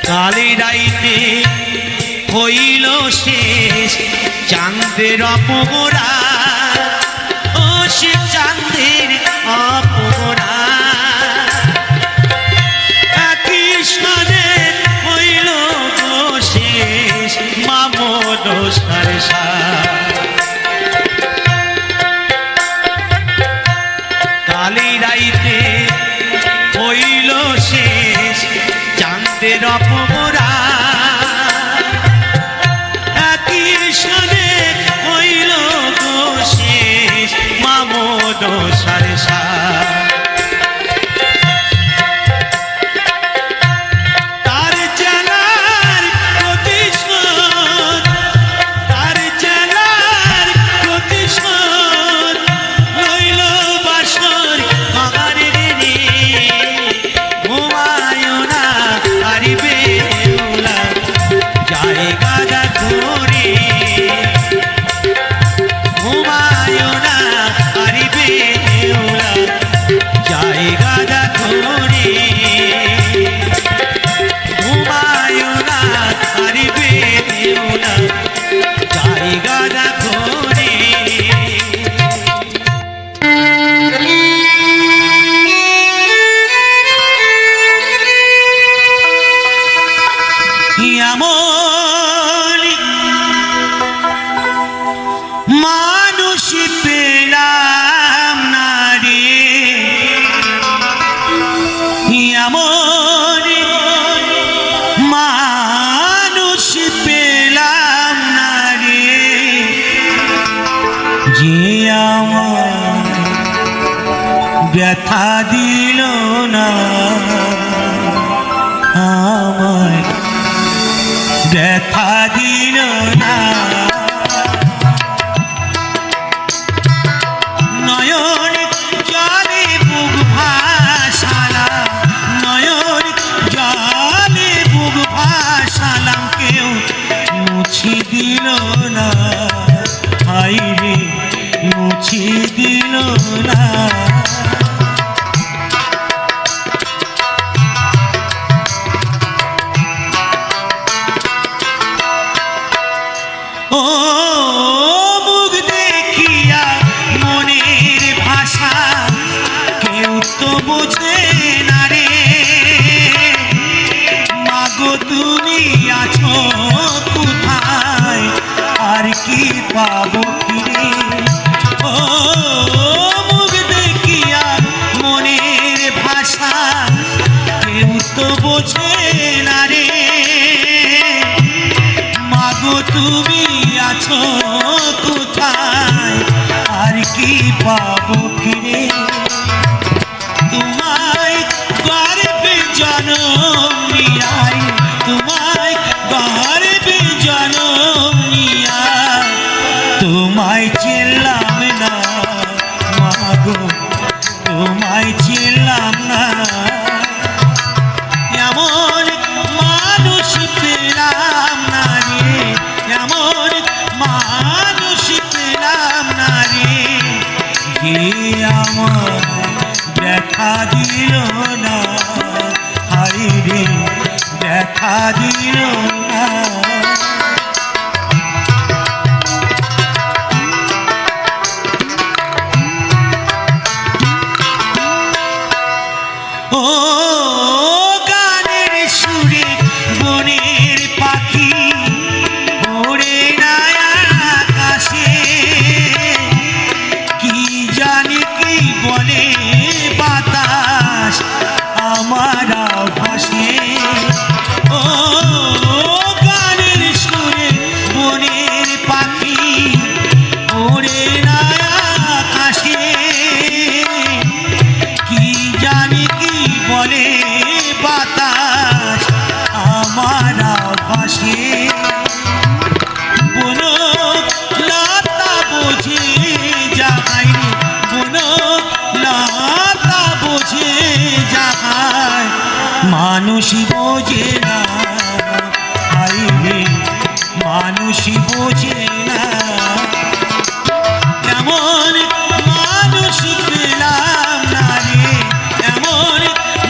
কালি রাইতে হইল শেষ চাঁদের অপরা ও সে চাঁদের অপরা কৃষ্ণনে হইল শেষ মামন সারসা কালি রাইতে হইল শেষ চাঁদের অপরা কৃষ্ণনে হইল শেষ মামন সারসা জায়গা দেখো রে ঘুমায় না আর বেরিও না জায়গা দেখো রে এমন মানুষ পেলাম না রে এমন মানুষ পেলাম না রে যে আমার ব্যথা দিল না আমায় ব্যথা দিল না নয়ন জলে বুক ভাসালাম নয়ন জলে বুক ভাসালাম কেউ মুছি দিল না হাই রে মুছি দিল না ও মুখ দেখিয়া মনের ভাষা কেউ তো বোঝে না রে মাগো তুমি আছো কোথায় আর কি পাবো ফিরে ও মুখ দেখিয়া মনের ভাষা কেউ তো বোঝে না রে মাগো তুমি আছো কোথায় আর কি পাবো ফিরে তোমায় গর্বে জনম নিয়াই তোমায় গর্বে জনম নিয়াই তোমায় চিনলাম না মাগো তোমায় চিনলাম না এমন মানুষ পেলাম না রে এমন মানুষ পেলাম না রে যে আমার দেখা দিল না হায় রে দেখা দিল না ও গানের সুরে বনের পাখি ওড়ে না আকাশে কি জানি কি বলে বাতাস আমার ভাসে ও গানের সুরে বনের পাখি ওড়ে না আকাশে কি জানি কি বলে বাতাস আমার ভাসে বনো লতা বোঝে যাহাই বনো লতা বোঝে যাহাই মানুষ বোঝে না হাই রে মানুষ বোঝে না এমন মানুষ পেলাম না রে এমন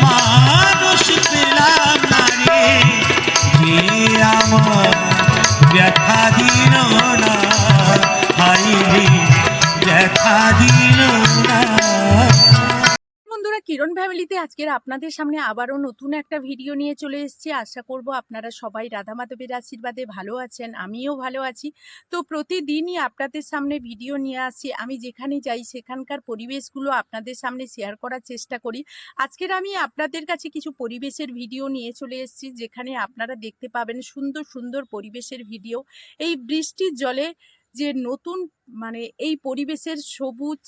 মানুষ পেলাম না রে যে আমার ব্যথা দিল না হাই রে ব্যথা দিল না বন্ধুরা, কিরণ ফ্যামিলিতে আজকের আপনাদের সামনে আবারও নতুন একটা ভিডিও নিয়ে চলে এসেছি। আশা করব আপনারা সবাই রাধা মাধবের আশীর্বাদে ভালো আছেন, আমিও ভালো আছি। তো প্রতিদিনই আপনাদের সামনে ভিডিও নিয়ে আসি, আমি যেখানে যাই সেখানকার পরিবেশগুলো আপনাদের সামনে শেয়ার করার চেষ্টা করি। আজকের আমি আপনাদের কাছে কিছু পরিবেশের ভিডিও নিয়ে চলে এসেছি, যেখানে আপনারা দেখতে পাবেন সুন্দর সুন্দর পরিবেশের ভিডিও। এই বৃষ্টির জলে যে নতুন এই পরিবেশের সবুজ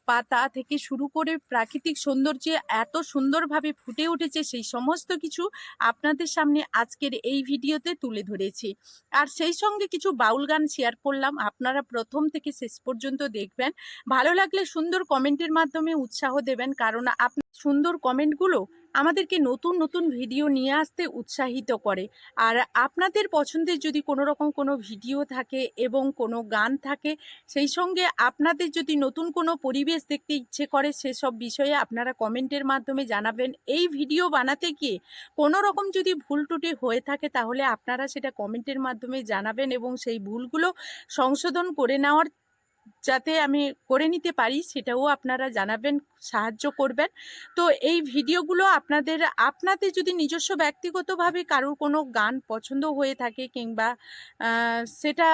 পাতা থেকে শুরু করে প্রাকৃতিক সৌন্দর্য এত সুন্দরভাবে ফুটে উঠেছে, সেই সমস্ত কিছু আপনাদের সামনে আজকের এই ভিডিওতে তুলে ধরেছি। আর সেই সঙ্গে কিছু বাউল গান শেয়ার করলাম, আপনারা প্রথম থেকে শেষ পর্যন্ত দেখবেন। ভালো লাগলে সুন্দর কমেন্টের মাধ্যমে উৎসাহ দেবেন, কারণ সুন্দর কমেন্টগুলো আমাদেরকে নতুন নতুন ভিডিও নিয়ে আসতে উৎসাহিত করে। আর আপনাদের পছন্দের যদি কোনো রকম কোনো ভিডিও থাকে এবং কোনো গান থাকে, সেই সঙ্গে আপনাদের যদি নতুন কোনো পরিবেশ দেখতে ইচ্ছে করে, সেসব বিষয়ে আপনারা কমেন্টের মাধ্যমে জানাবেন। এই ভিডিও বানাতে গিয়ে কোনো রকম যদি ভুল ত্রুটি হয়ে থাকে তাহলে আপনারা সেটা কমেন্টের মাধ্যমে জানাবেন এবং সেই ভুলগুলো সংশোধন করে নেওয়ার যাতে আমি করে নিতে পারি সেটাও আপনারা জানাবেন, সাহায্য করবেন। তো এই ভিডিওগুলো আপনাদের যদি নিজস্ব ব্যক্তিগতভাবে কারোর কোনো গান পছন্দ হয়ে থাকে কিংবা সেটা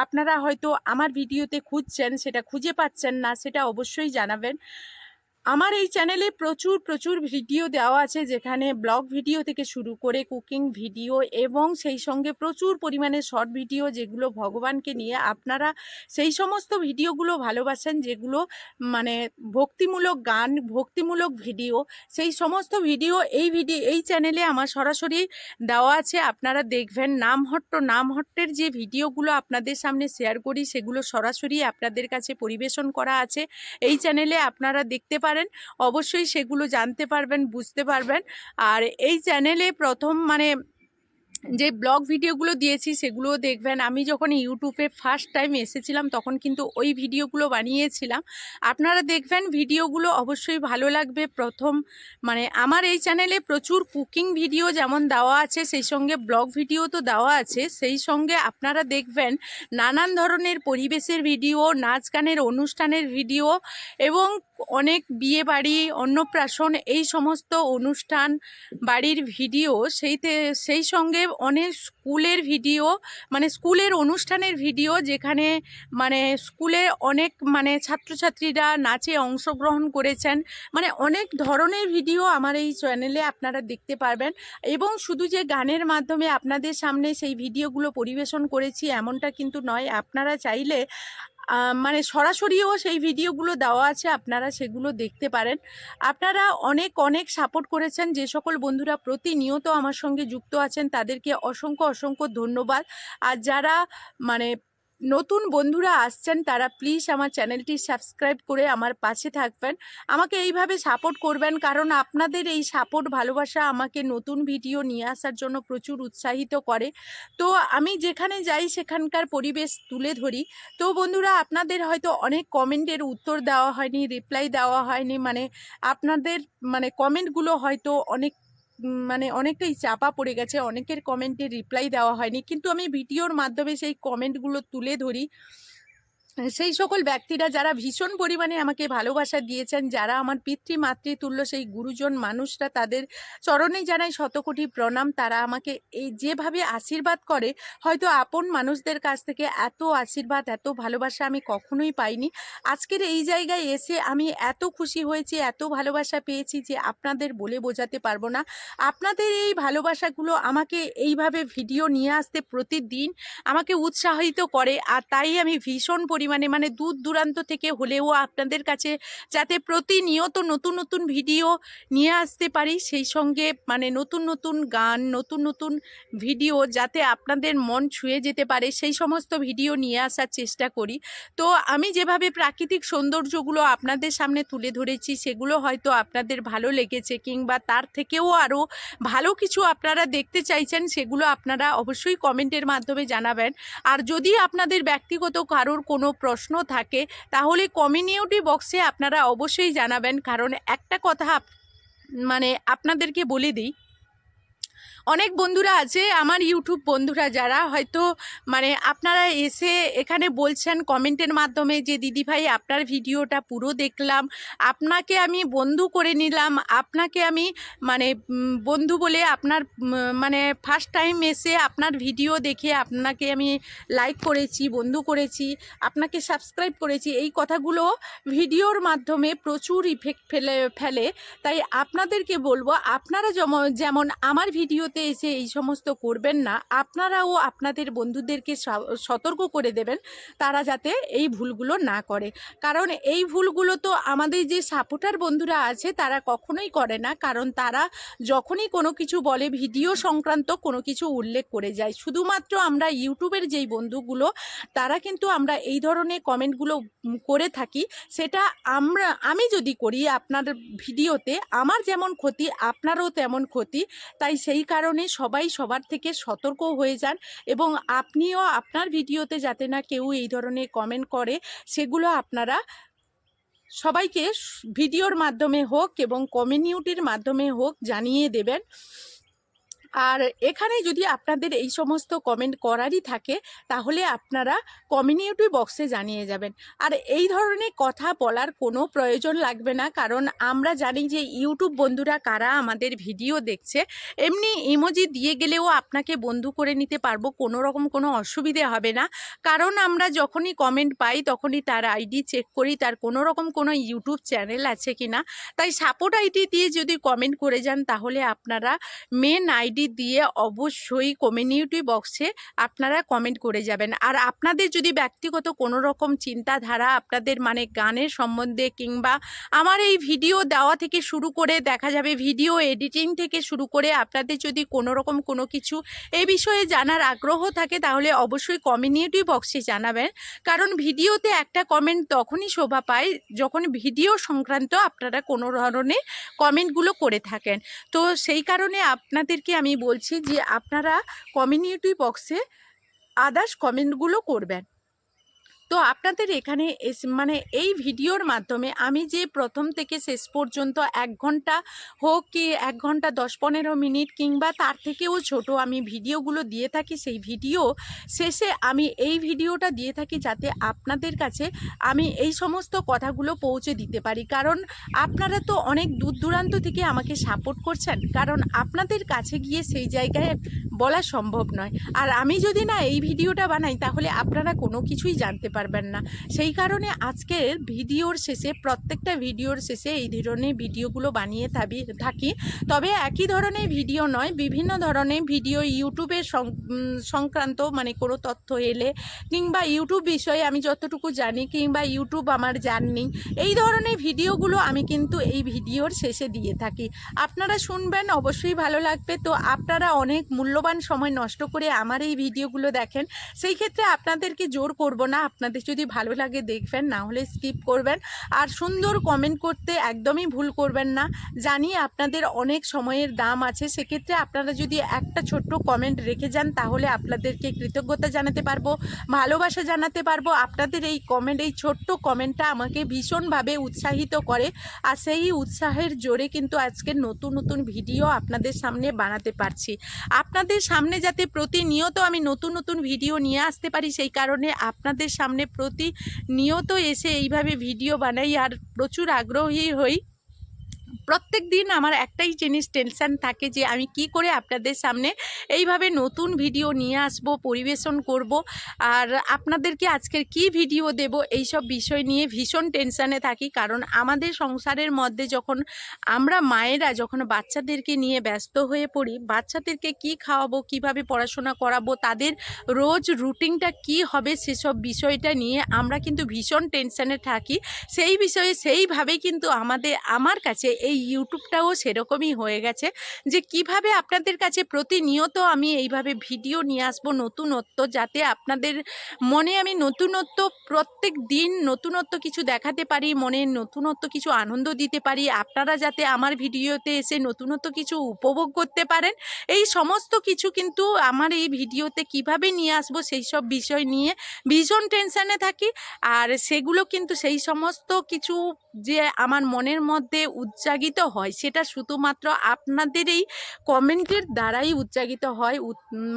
আপনারা হয়তো আমার ভিডিওতে খুঁজছেন, সেটা খুঁজে পাচ্ছেন না, সেটা অবশ্যই জানাবেন। আমার এই চ্যানেলে প্রচুর ভিডিও দেওয়া আছে, যেখানে ব্লগ ভিডিও থেকে শুরু করে কুকিং ভিডিও এবং সেই সঙ্গে প্রচুর পরিমাণে শর্ট ভিডিও, যেগুলো ভগবানকে নিয়ে। আপনারা সেই সমস্ত ভিডিওগুলো ভালোবাসেন, যেগুলো মানে ভক্তিমূলক গান, ভক্তিমূলক ভিডিও, সেই সমস্ত ভিডিও এই চ্যানেলে আমার সরাসরি দেওয়া আছে। আপনারা দেখবেন নামহট্টের যে ভিডিওগুলো আপনাদের সামনে শেয়ার করি, সেগুলো সরাসরি আপনাদের কাছে পরিবেশন করা আছে এই চ্যানেলে। আপনারা দেখতে পারেন, অবশ্যই সেগুলো জানতে পারবেন, বুঝতে পারবেন। আর এই চ্যানেলে প্রথম যে ব্লগ ভিডিওগুলো দিয়েছি সেগুলোও দেখবেন। আমি যখন ইউটিউবে ফার্স্ট টাইম এসেছিলাম তখন কিন্তু ওই ভিডিওগুলো বানিয়েছিলাম। আপনারা দেখবেন, ভিডিওগুলো অবশ্যই ভালো লাগবে। আমার এই চ্যানেলে প্রচুর কুকিং ভিডিও যেমন দেওয়া আছে, সেই সঙ্গে ব্লগ ভিডিও তো দেওয়া আছে, সেই সঙ্গে আপনারা দেখবেন নানান ধরনের পরিবেশের ভিডিও, নাচ গানের অনুষ্ঠানের ভিডিও এবং অনেক বিয়ে বাড়ি, অন্নপ্রাশন, এই সমস্ত অনুষ্ঠান বাড়ির ভিডিও, সেই সঙ্গে অনেক স্কুলের ভিডিও, স্কুলের অনুষ্ঠানের ভিডিও, যেখানে স্কুলে অনেক ছাত্রছাত্রীরা নাচে অংশগ্রহণ করেছেন। অনেক ধরনের ভিডিও আমার এই চ্যানেলে আপনারা দেখতে পারবেন। এবং শুধু যে গানের মাধ্যমে আপনাদের সামনে সেই ভিডিওগুলো পরিবেশন করেছি এমনটা কিন্তু নয়। আপনারা চাইলে সরাসরিও সেই ভিডিওগুলো দেওয়া আছে, আপনারা সেগুলো দেখতে পারেন। আপনারা অনেক সাপোর্ট করেছেন, যে সকল বন্ধুরা প্রতিনিয়ত আমার সঙ্গে যুক্ত আছেন তাদেরকে অসংখ্য ধন্যবাদ। আর যারা নতুন বন্ধুরা আসছেন তারা প্লিজ আমার চ্যানেলটি সাবস্ক্রাইব করে আমার পাশে থাকবেন, আমাকে এইভাবে সাপোর্ট করবেন, কারণ আপনাদের এই সাপোর্ট, ভালোবাসা আমাকে নতুন ভিডিও নিয়ে আসার জন্য প্রচুর উৎসাহিত করে। তো আমি যেখানে যাই সেখানকার পরিবেশ তুলে ধরি। তো বন্ধুরা, আপনাদের হয়তো অনেক কমেন্টের উত্তর দেওয়া হয়নি, রিপ্লাই দেওয়া হয়নি, আপনাদের কমেন্টগুলো হয়তো অনেকটাই চাপা পড়ে গেছে, অনেকের কমেন্টে রিপ্লাই দেওয়া হয়নি, কিন্তু আমি ভিডিওর মাধ্যমে সেই কমেন্টগুলো তুলে ধরি। সেই সকল ব্যক্তিরা যারা ভীষণ পরিমাণে আমাকে ভালোবাসা দিয়েছেন, যারা আমার পিতৃমাতৃতুল্য সেই গুরুজন মানুষরা, তাদের চরণে জানাই শতকোটি প্রণাম। তারা আমাকে এই যেভাবে আশীর্বাদ করে, হয়তো আপন মানুষদের কাছ থেকে এত আশীর্বাদ, এত ভালোবাসা আমি কখনোই পাইনি। আজকের এই জায়গায় এসে আমি এত খুশি হয়েছি, এত ভালোবাসা পেয়েছি যে আপনাদের বলে বোঝাতে পারবো না। আপনাদের এই ভালোবাসাগুলো আমাকে এইভাবে ভিডিও নিয়ে আসতে প্রতিদিন আমাকে উৎসাহিত করে। আর তাই আমি ভীষণ পরিমাণে দূর দূরান্ত থেকে হলেও আপনাদের কাছে যাতে প্রতিনিয়ত নতুন ভিডিও নিয়ে আসতে পারি, সেই সঙ্গে নতুন গান, নতুন ভিডিও যাতে আপনাদের মন ছুঁয়ে যেতে পারে, সেই সমস্ত ভিডিও নিয়ে আসার চেষ্টা করি। তো আমি যেভাবে প্রাকৃতিক সৌন্দর্যগুলো আপনাদের সামনে তুলে ধরেছি, সেগুলো হয়তো আপনাদের ভালো লেগেছে, কিংবা তার থেকেও আরও ভালো কিছু আপনারা দেখতে চাইছেন, সেগুলো আপনারা অবশ্যই কমেন্টের মাধ্যমে জানাবেন। আর যদি আপনাদের ব্যক্তিগত কারোর কোনো প্রশ্ন থাকে তাহলে কমিউনিটি বক্সে আপনারা অবশ্যই জানাবেন। কারণ একটা কথা আপনাদেরকে বলে দিই, অনেক বন্ধুরা আছে আমার ইউটিউব বন্ধুরা, যারা হয়তো আপনারা এসে এখানে বলছেন কমেন্টের মাধ্যমে যে দিদিভাই আপনার ভিডিওটা পুরো দেখলাম, আপনাকে আমি বন্ধু করে নিলাম, আপনাকে আমি বন্ধু বলে আপনার ফার্স্ট টাইম এসে আপনার ভিডিও দেখে আপনাকে আমি লাইক করেছি, বন্ধু করেছি, আপনাকে সাবস্ক্রাইব করেছি। এই কথাগুলো ভিডিওর মাধ্যমে প্রচুর ইফেক্ট ফেলে। তাই আপনাদেরকে বলবো, আপনারা যেমন আমার ভিডিওতে ভিডিওতে এসে এই সমস্ত করবেন না। আপনারাও আপনাদের বন্ধুদেরকে সতর্ক করে দেবেন তারা যাতে এই ভুলগুলো না করে, কারণ এই ভুলগুলো তো আমাদের যে সাপোর্টার বন্ধুরা আছে তারা কখনোই করে না, কারণ তারা যখনই কোনো কিছু বলে ভিডিও সংক্রান্ত কোনো কিছু উল্লেখ করে যায়। শুধুমাত্র আমরা ইউটিউবের যেই বন্ধুগুলো তারা কিন্তু আমরা এই ধরনের কমেন্টগুলো করে থাকি, সেটা আমি যদি করি আপনার ভিডিওতে আমার যেমন ক্ষতি আপনারও তেমন ক্ষতি। তাই সেই কারণে সবাই সবার থেকে সতর্ক হয়ে যান, এবং আপনিও আপনার ভিডিওতে যাতে না কেউ এই ধরনের কমেন্ট করে সেগুলো আপনারা সবাইকে ভিডিওর মাধ্যমে হোক এবং কমিউনিটির মাধ্যমে হোক জানিয়ে দেবেন। আর এখানে যদি আপনাদের এই সমস্ত কমেন্ট করারই থাকে তাহলে আপনারা কমিউনিটি বক্সে জানিয়ে যাবেন। আর এই ধরনের কথা বলার কোনো প্রয়োজন লাগবে না, কারণ আমরা জানি যে ইউটিউব বন্ধুরা কারা আমাদের ভিডিও দেখছে। এমনি ইমোজি দিয়ে গেলেও আপনাকে বন্ধু করে নিতে পারবো, কোনো রকম কোনো অসুবিধে হবে না, কারণ আমরা যখনই কমেন্ট পাই তখনই তার আইডি চেক করি তার কোনো রকম কোনো ইউটিউব চ্যানেল আছে কিনা। তাই সাপোর্ট আইডি দিয়ে যদি কমেন্ট করে যান তাহলে আপনারা মেন আইডি দিয়ে অবশ্যই কমিউনিটি বক্সে আপনারা কমেন্ট করে যাবেন। আর আপনাদের যদি ব্যক্তিগত কোনো রকম চিন্তাধারা আপনাদের মানে গানের সম্বন্ধে কিংবা আমার এই ভিডিও দেওয়া থেকে শুরু করে দেখা যাবে ভিডিও এডিটিং থেকে শুরু করে আপনাদের যদি কোনো রকম কোনো কিছু এই বিষয়ে জানার আগ্রহ থাকে তাহলে অবশ্যই কমিউনিটি বক্সে জানাবেন, কারণ ভিডিওতে একটা কমেন্ট তখনই শোভা পায় যখন ভিডিও সংক্রান্ত আপনারা কোনো ধরনের কমেন্টগুলো করে থাকেন। তো সেই কারণে আপনাদেরকে আমি বলছি যে আপনারা কমিউনিটি বক্সে আদার্স কমেন্টগুলো করবেন। তো আপনাদের এখানে মানে এই ভিডিওর মাধ্যমে আমি যে প্রথম থেকে শেষ পর্যন্ত 1 ঘন্টা হোক কি 1 ঘন্টা 10-15 মিনিট কিংবা তার থেকেও ছোট আমি ভিডিওগুলো দিয়ে থাকি, সেই ভিডিও শেষে আমি এই ভিডিওটা দিয়ে থাকি যাতে আপনাদের কাছে আমি এই সমস্ত কথাগুলো পৌঁছে দিতে পারি, কারণ আপনারা তো অনেক দূর দূরান্ত থেকে আমাকে সাপোর্ট করছেন, কারণ আপনাদের কাছে গিয়ে সেই জায়গায় বলা সম্ভব নয়। আর আমি যদি না এই ভিডিওটা বানাই তাহলে আপনারা কোনো কিছুই জানতে পারবেন না। সেই কারণে আজকের ভিডিওর শেষে প্রত্যেকটা ভিডিওর শেষে এই ধরনের ভিডিওগুলো বানিয়ে থাকি। তবে একই ধরনের ভিডিও নয়, বিভিন্ন ধরনের ভিডিও ইউটিউবের সংক্রান্ত মানে কোনো তথ্য এলে কিংবা ইউটিউব বিষয়ে আমি যতটুকু জানি কিংবা ইউটিউব আমার জাননি এই ধরনের ভিডিওগুলো আমি কিন্তু এই ভিডিওর শেষে দিয়ে থাকি। আপনারা শুনবেন অবশ্যই ভালো লাগবে। তো আপনারা অনেক মূল্যবান সময় নষ্ট করে আমার এই ভিডিওগুলো দেখেন, সেই ক্ষেত্রে আপনাদেরকে জোর করব না, আপনাদের যদি ভালো লাগে দেখবেন, না হলে স্কিপ করবেন। আর সুন্দর কমেন্ট করতে একদমই ভুল করবেন না, জানি আপনাদের অনেক সময়ের দাম আছে, সেক্ষেত্রে আপনারা যদি একটা ছোট্ট কমেন্ট রেখে যান তাহলে আপনাদেরকে কৃতজ্ঞতা জানাতে পারবো, ভালোবাসা জানাতে পারবো। আপনাদের এই কমেন্ট, এই ছোট্ট কমেন্টটা আমাকে ভীষণভাবে উৎসাহিত করে, আর সেই উৎসাহের জোরে কিন্তু আজকে নতুন নতুন ভিডিও আপনাদের সামনে বানাতে পারছি। আপনাদের সামনে যাতে প্রতিনিয়ত আমি নতুন নতুন ভিডিও নিয়ে আসতে পারি সেই কারণে আপনাদের সামনে প্রতিনিয়ত এসে এইভাবে ভিডিও বানাই আর প্রচুর আগ্রহী হই। প্রত্যেক দিন আমার একটাই জিনিস টেনশন থাকে যে আমি কি করে আপনাদের সামনে এইভাবে নতুন ভিডিও নিয়ে আসব, পরিবেশন করব, আর আপনাদেরকে আজকের কি ভিডিও দেব এইসব বিষয় নিয়ে ভীষণ টেনশানে থাকি। কারণ আমাদের সংসারের মধ্যে যখন আমরা মায়েরা যখন বাচ্চাদেরকে নিয়ে ব্যস্ত হয়ে পড়ি, বাচ্চাদেরকে কি খাওয়াবো, কিভাবে পড়াশোনা করাবো, তাদের রোজ রুটিনটা কি হবে সেসব বিষয়টা নিয়ে আমরা কিন্তু ভীষণ টেনশানে থাকি। সেই বিষয়ে সেইভাবে কিন্তু আমার কাছে এই ইউটিউবটাও সেরকমই হয়ে গেছে যে কিভাবে আপনাদের কাছে প্রতিনিয়ত আমি এইভাবে ভিডিও নিয়ে আসবো নতুনত্ব, যাতে আপনাদের মনে আমি নতুনত্ব প্রত্যেক দিন নতুনত্ব কিছু দেখাতে পারি, মনে নতুনত্ব কিছু আনন্দ দিতে পারি, আপনারা যাতে আমার ভিডিওতে এসে নতুনত্ব কিছু উপভোগ করতে পারেন। এই সমস্ত কিছু কিন্তু আমার এই ভিডিওতে কিভাবে নিয়ে আসবো সেই সব বিষয় নিয়ে ভীষণ টেনশানে থাকি। আর সেগুলো কিন্তু সেই সমস্ত কিছু যে আমার মনের মধ্যে উচ্চারিত হয় সেটা শুধুমাত্র আপনাদের এই কমেন্টের দ্বারাই উচ্চারিত হয়,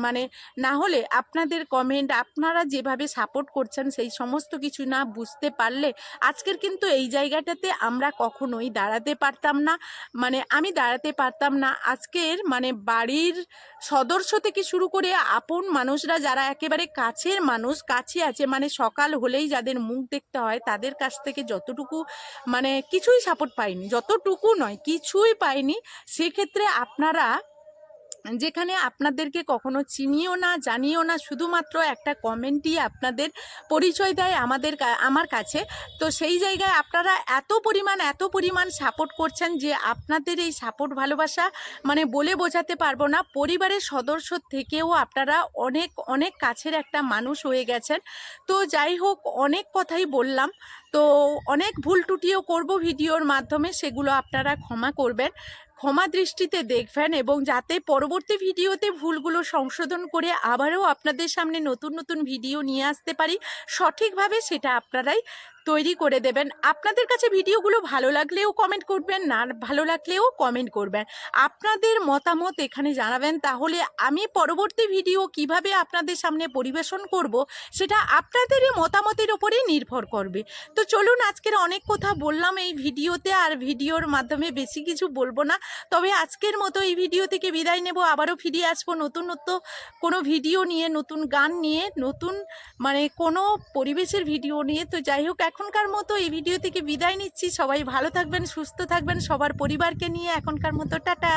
মানে না হলে আপনাদের কমেন্ট আপনারা যেভাবে সাপোর্ট করছেন সেই সমস্ত কিছু না বুঝতে পারলে আজকের কিন্তু এই জায়গাটাতে আমরা কখনোই দাঁড়াতে পারতাম না, মানে আমি দাঁড়াতে পারতাম না। আজকের মানে বাড়ির সদস্য থেকে শুরু করে আপন মানুষরা যারা একেবারে কাছের মানুষ কাছে আছে, মানে সকাল হলেই যাদের মুখ দেখতে হয় তাদের কাছ থেকে যতটুকু মানে কিছুই সাপোর্ট পাইনি, যতটুকু নয় কিছুই পাইনি। সেক্ষেত্রে আপনারা যেখানে আপনাদেরকে কখনো চিনিও না জানিও না, শুধুমাত্র একটা কমেন্টই আপনাদের পরিচয় দেয় আমার কাছে। তো সেই জায়গায় আপনারা এত পরিমাণ সাপোর্ট করছেন যে আপনাদের এই সাপোর্ট ভালোবাসা মানে বলে বোঝাতে পারবো না। পরিবারের সদস্য থেকেও আপনারা অনেক অনেক কাছের একটা মানুষ হয়ে গেছেন। তো যাই হোক, অনেক কথাই বললাম, তো অনেক ভুল ত্রুটিও করব ভিডিওর মাধ্যমে, সেগুলো আপনারা ক্ষমা করবেন, ক্ষমা দৃষ্টিতে দেখবেন, এবং যাতে পরবর্তী ভিডিওতে ভুলগুলো সংশোধন করে আবারও আপনাদের সামনে নতুন নতুন ভিডিও নিয়ে আসতে পারি সঠিকভাবে, সেটা আপনারাই তৈরি করে দেবেন। আপনাদের কাছে ভিডিওগুলো ভালো লাগলেও কমেন্ট করবেন, না ভালো লাগলেও কমেন্ট করবেন, আপনাদের মতামত এখানে জানাবেন। তাহলে আমি পরবর্তী ভিডিও কিভাবে আপনাদের সামনে পরিবেশন করব সেটা আপনাদেরই মতামতের উপরেই নির্ভর করবে। তো চলুন, আজকের অনেক কথা বললাম এই ভিডিওতে, আর ভিডিওর মাধ্যমে বেশি কিছু বলবো না। তবে আজকের মতো এই ভিডিও থেকে বিদায় নেব, আবারও ফিরে আসবো নতুনত্ব কোনো ভিডিও নিয়ে, নতুন গান নিয়ে, নতুন মানে কোনো পরিবেশের ভিডিও নিয়ে। তো যাই হোক, এখনকার মতো এই ভিডিও থেকে বিদায় নিচ্ছি। সবাই ভালো থাকবেন, সুস্থ থাকবেন, সবার পরিবারকে নিয়ে। এখনকার মতো টাটা।